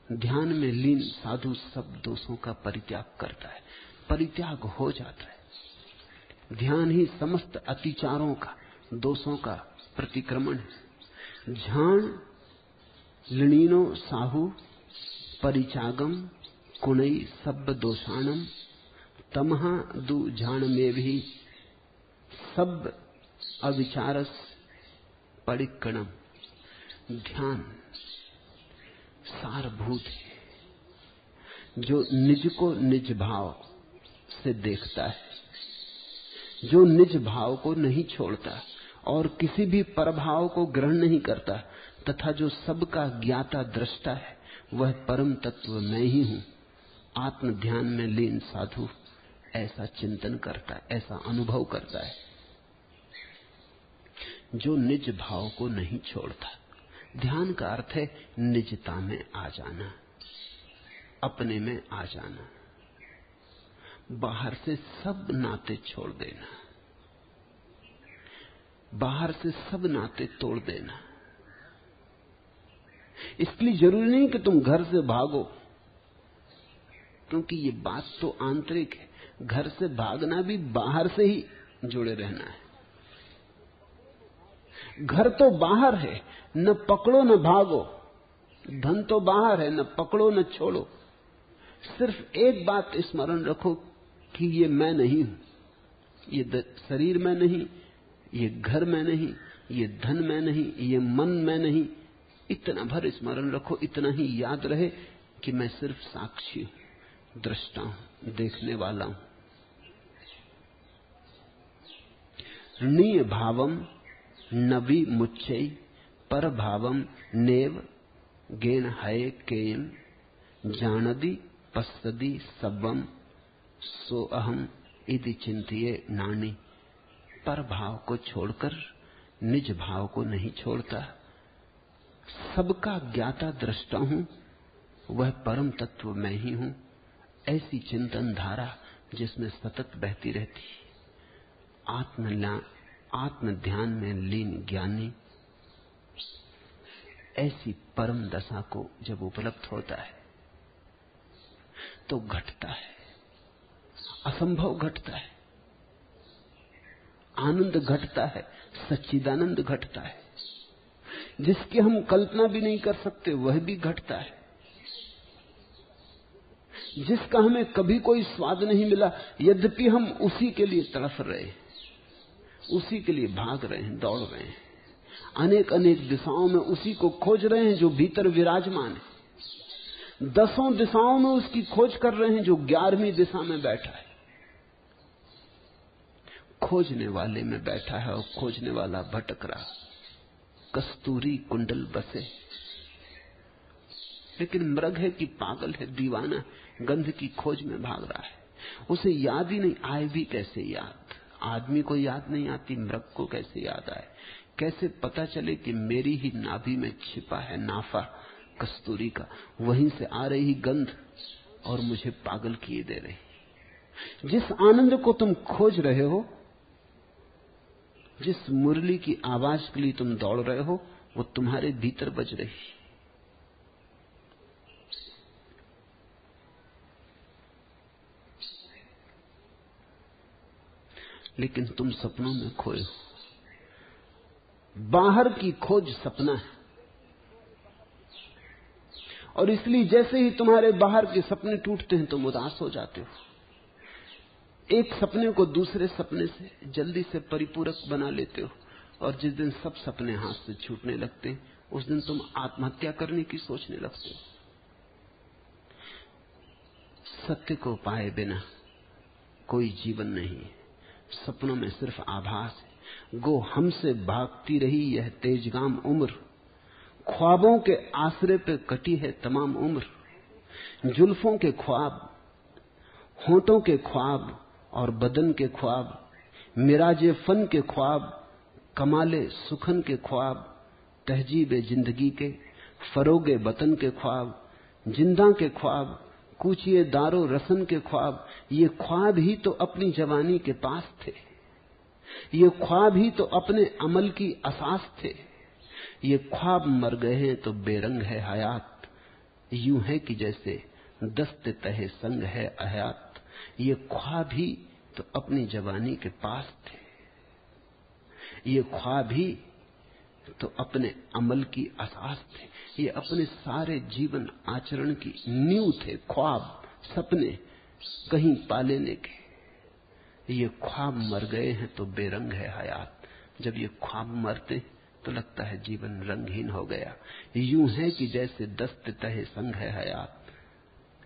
ध्यान में लीन साधु सब दोषों का परित्याग करता है, परित्याग हो जाता है। ध्यान ही समस्त अतिचारों का, दोषों का प्रतिक्रमण है। झाण लणीनो साहु परिचागम कुणई सब दोषाणम तमहा दु झाण में भी सब अविचारस परिकणम। ध्यान सारभूत है, जो निज को निज भाव से देखता है, जो निज भाव को नहीं छोड़ता और किसी भी परभाव को ग्रहण नहीं करता, तथा जो सबका ज्ञाता दृष्टा है, वह परम तत्व मैं ही हूं। आत्म ध्यान में लीन साधु ऐसा चिंतन करता है, ऐसा अनुभव करता है, जो निज भाव को नहीं छोड़ता। ध्यान का अर्थ है निजता में आ जाना, अपने में आ जाना, बाहर से सब नाते छोड़ देना, बाहर से सब नाते तोड़ देना। इसलिए जरूरी नहीं कि तुम घर से भागो, क्योंकि ये बात तो आंतरिक है। घर से भागना भी बाहर से ही जुड़े रहना है। घर तो बाहर है, न पकड़ो न भागो। धन तो बाहर है, न पकड़ो न छोड़ो। सिर्फ एक बात स्मरण रखो कि ये मैं नहीं हूं, ये शरीर में नहीं, ये घर में नहीं, ये धन में नहीं, ये मन में नहीं। इतना भर स्मरण रखो, इतना ही याद रहे कि मैं सिर्फ साक्षी हूं, दृष्टा हूं, देखने वाला हूं। नीय भावम नवी मुच्चै पर भावम नेव गेन हय केयम जानदी पश्यदी सब्बम सो अहम इति चिंतिये नानी। पर भाव को छोड़कर निज भाव को नहीं छोड़ता, सबका ज्ञाता दृष्टा हूं, वह परम तत्व मैं ही हूं। ऐसी चिंतन धारा जिसमें सतत बहती रहती। आत्म ध्यान में लीन ज्ञानी ऐसी परम दशा को जब उपलब्ध होता है तो घटता है, असंभव घटता है, आनंद घटता है, सच्चिदानंद घटता है, जिसकी हम कल्पना भी नहीं कर सकते वह भी घटता है, जिसका हमें कभी कोई स्वाद नहीं मिला, यद्यपि हम उसी के लिए तड़फ रहे हैं, उसी के लिए भाग रहे हैं, दौड़ रहे हैं, अनेक अनेक दिशाओं में उसी को खोज रहे हैं जो भीतर विराजमान है। 10 दिशाओं में उसकी खोज कर रहे हैं जो 11वीं दिशा में बैठा है। खोजने वाले में बैठा है और खोजने वाला भटक रहा। कस्तूरी कुंडल बसे, लेकिन मृग है कि पागल है, दीवाना, गंध की खोज में भाग रहा है। उसे याद ही नहीं, आए भी कैसे याद। आदमी को याद नहीं आती, मृग को कैसे याद आए। कैसे पता चले कि मेरी ही नाभि में छिपा है नाफा कस्तूरी का, वहीं से आ रही गंध और मुझे पागल किए दे रही। जिस आनंद को तुम खोज रहे हो, जिस मुरली की आवाज के लिए तुम दौड़ रहे हो, वो तुम्हारे भीतर बज रही। लेकिन तुम सपनों में खोए हो। बाहर की खोज सपना है, और इसलिए जैसे ही तुम्हारे बाहर के सपने टूटते हैं तुम उदास हो जाते हो। एक सपने को दूसरे सपने से जल्दी से परिपूरक बना लेते हो, और जिस दिन सब सपने हाथ से छूटने लगते हैं उस दिन तुम आत्महत्या करने की सोचने लगते हो। सत्य को पाए बिना कोई जीवन नहीं है। सपनों में सिर्फ आभास है। गो हमसे भागती रही यह तेजगाम उम्र, ख्वाबों के आसरे पे कटी है तमाम उम्र। जुल्फों के ख्वाब, होंठों के ख्वाब और बदन के ख्वाब, मिराजे फन के ख्वाब, कमाले सुखन के ख्वाब, तहजीबे जिंदगी के, फरोगे वतन के ख्वाब, जिंदा के ख्वाब, कूचिए दारो रसन के ख्वाब। ये ख्वाब ही तो अपनी जवानी के पास थे, ये ख्वाब ही तो अपने अमल की असास थे। ये ख्वाब मर गए हैं तो बेरंग है हयात, यूं है कि जैसे दस्ते तहे संग है हयात। ये ख्वाब ही तो अपनी जवानी के पास थे, ये ख्वाब ही तो अपने अमल की असास थे, ये अपने सारे जीवन आचरण की नींव थे। ख्वाब, सपने कहीं पा लेने के। ये ख्वाब मर गए हैं तो बेरंग है हयात। जब ये ख्वाब मरते तो लगता है जीवन रंगहीन हो गया। यूं है कि जैसे दस्त तहे संग है हयात।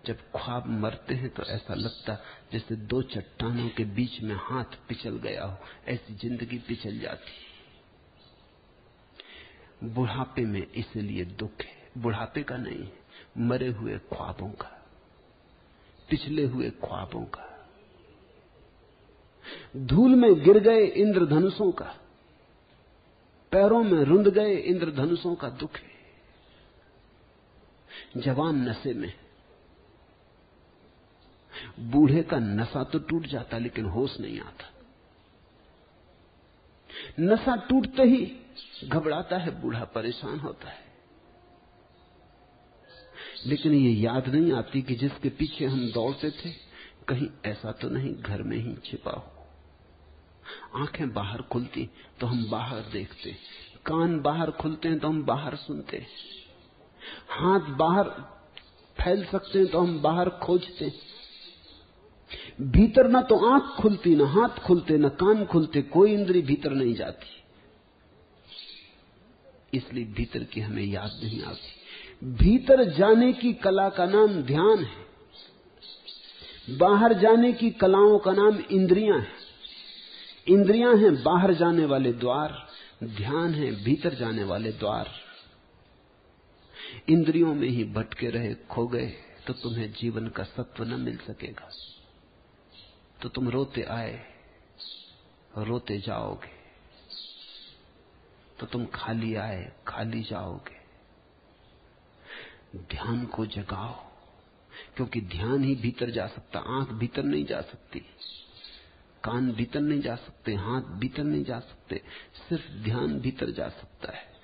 जब ख्वाब मरते हैं तो ऐसा लगता जैसे 2 चट्टानों के बीच में हाथ पिचल गया हो, ऐसी जिंदगी पिचल जाती। बुढ़ापे में इसलिए दुख है, बुढ़ापे का नहीं, मरे हुए ख्वाबों का, पिछले हुए ख्वाबों का। धूल में गिर गए इंद्रधनुषों का, पैरों में रुंध गए इंद्रधनुषों का दुख है। जवान नशे में, बूढ़े का नशा तो टूट जाता लेकिन होश नहीं आता। नशा टूटते ही घबराता है बूढ़ा, परेशान होता है। लेकिन ये याद नहीं आती कि जिसके पीछे हम दौड़ते थे कहीं ऐसा तो नहीं घर में ही छिपा हो। आंखें बाहर खुलती तो हम बाहर देखते, कान बाहर खुलते हैं तो हम बाहर सुनते, हाथ बाहर फैल सकते हैं तो हम बाहर खोजते। भीतर ना तो आंख खुलती, ना हाथ खुलते, ना कान खुलते, कोई इंद्री भीतर नहीं जाती। इसलिए भीतर की हमें याद नहीं आती। भीतर जाने की कला का नाम ध्यान है, बाहर जाने की कलाओं का नाम इंद्रियां हैं। इंद्रियां हैं बाहर जाने वाले द्वार, ध्यान है भीतर जाने वाले द्वार। इंद्रियों में ही भटके रहे, खो गए तो तुम्हें जीवन का सत्व न मिल सकेगा। तो तुम रोते आए, रोते जाओगे, तो तुम खाली आए, खाली जाओगे। ध्यान को जगाओ, क्योंकि ध्यान ही भीतर जा सकता। आंख भीतर नहीं जा सकती, कान भीतर नहीं जा सकते, हाथ भीतर नहीं जा सकते, सिर्फ ध्यान भीतर जा सकता है।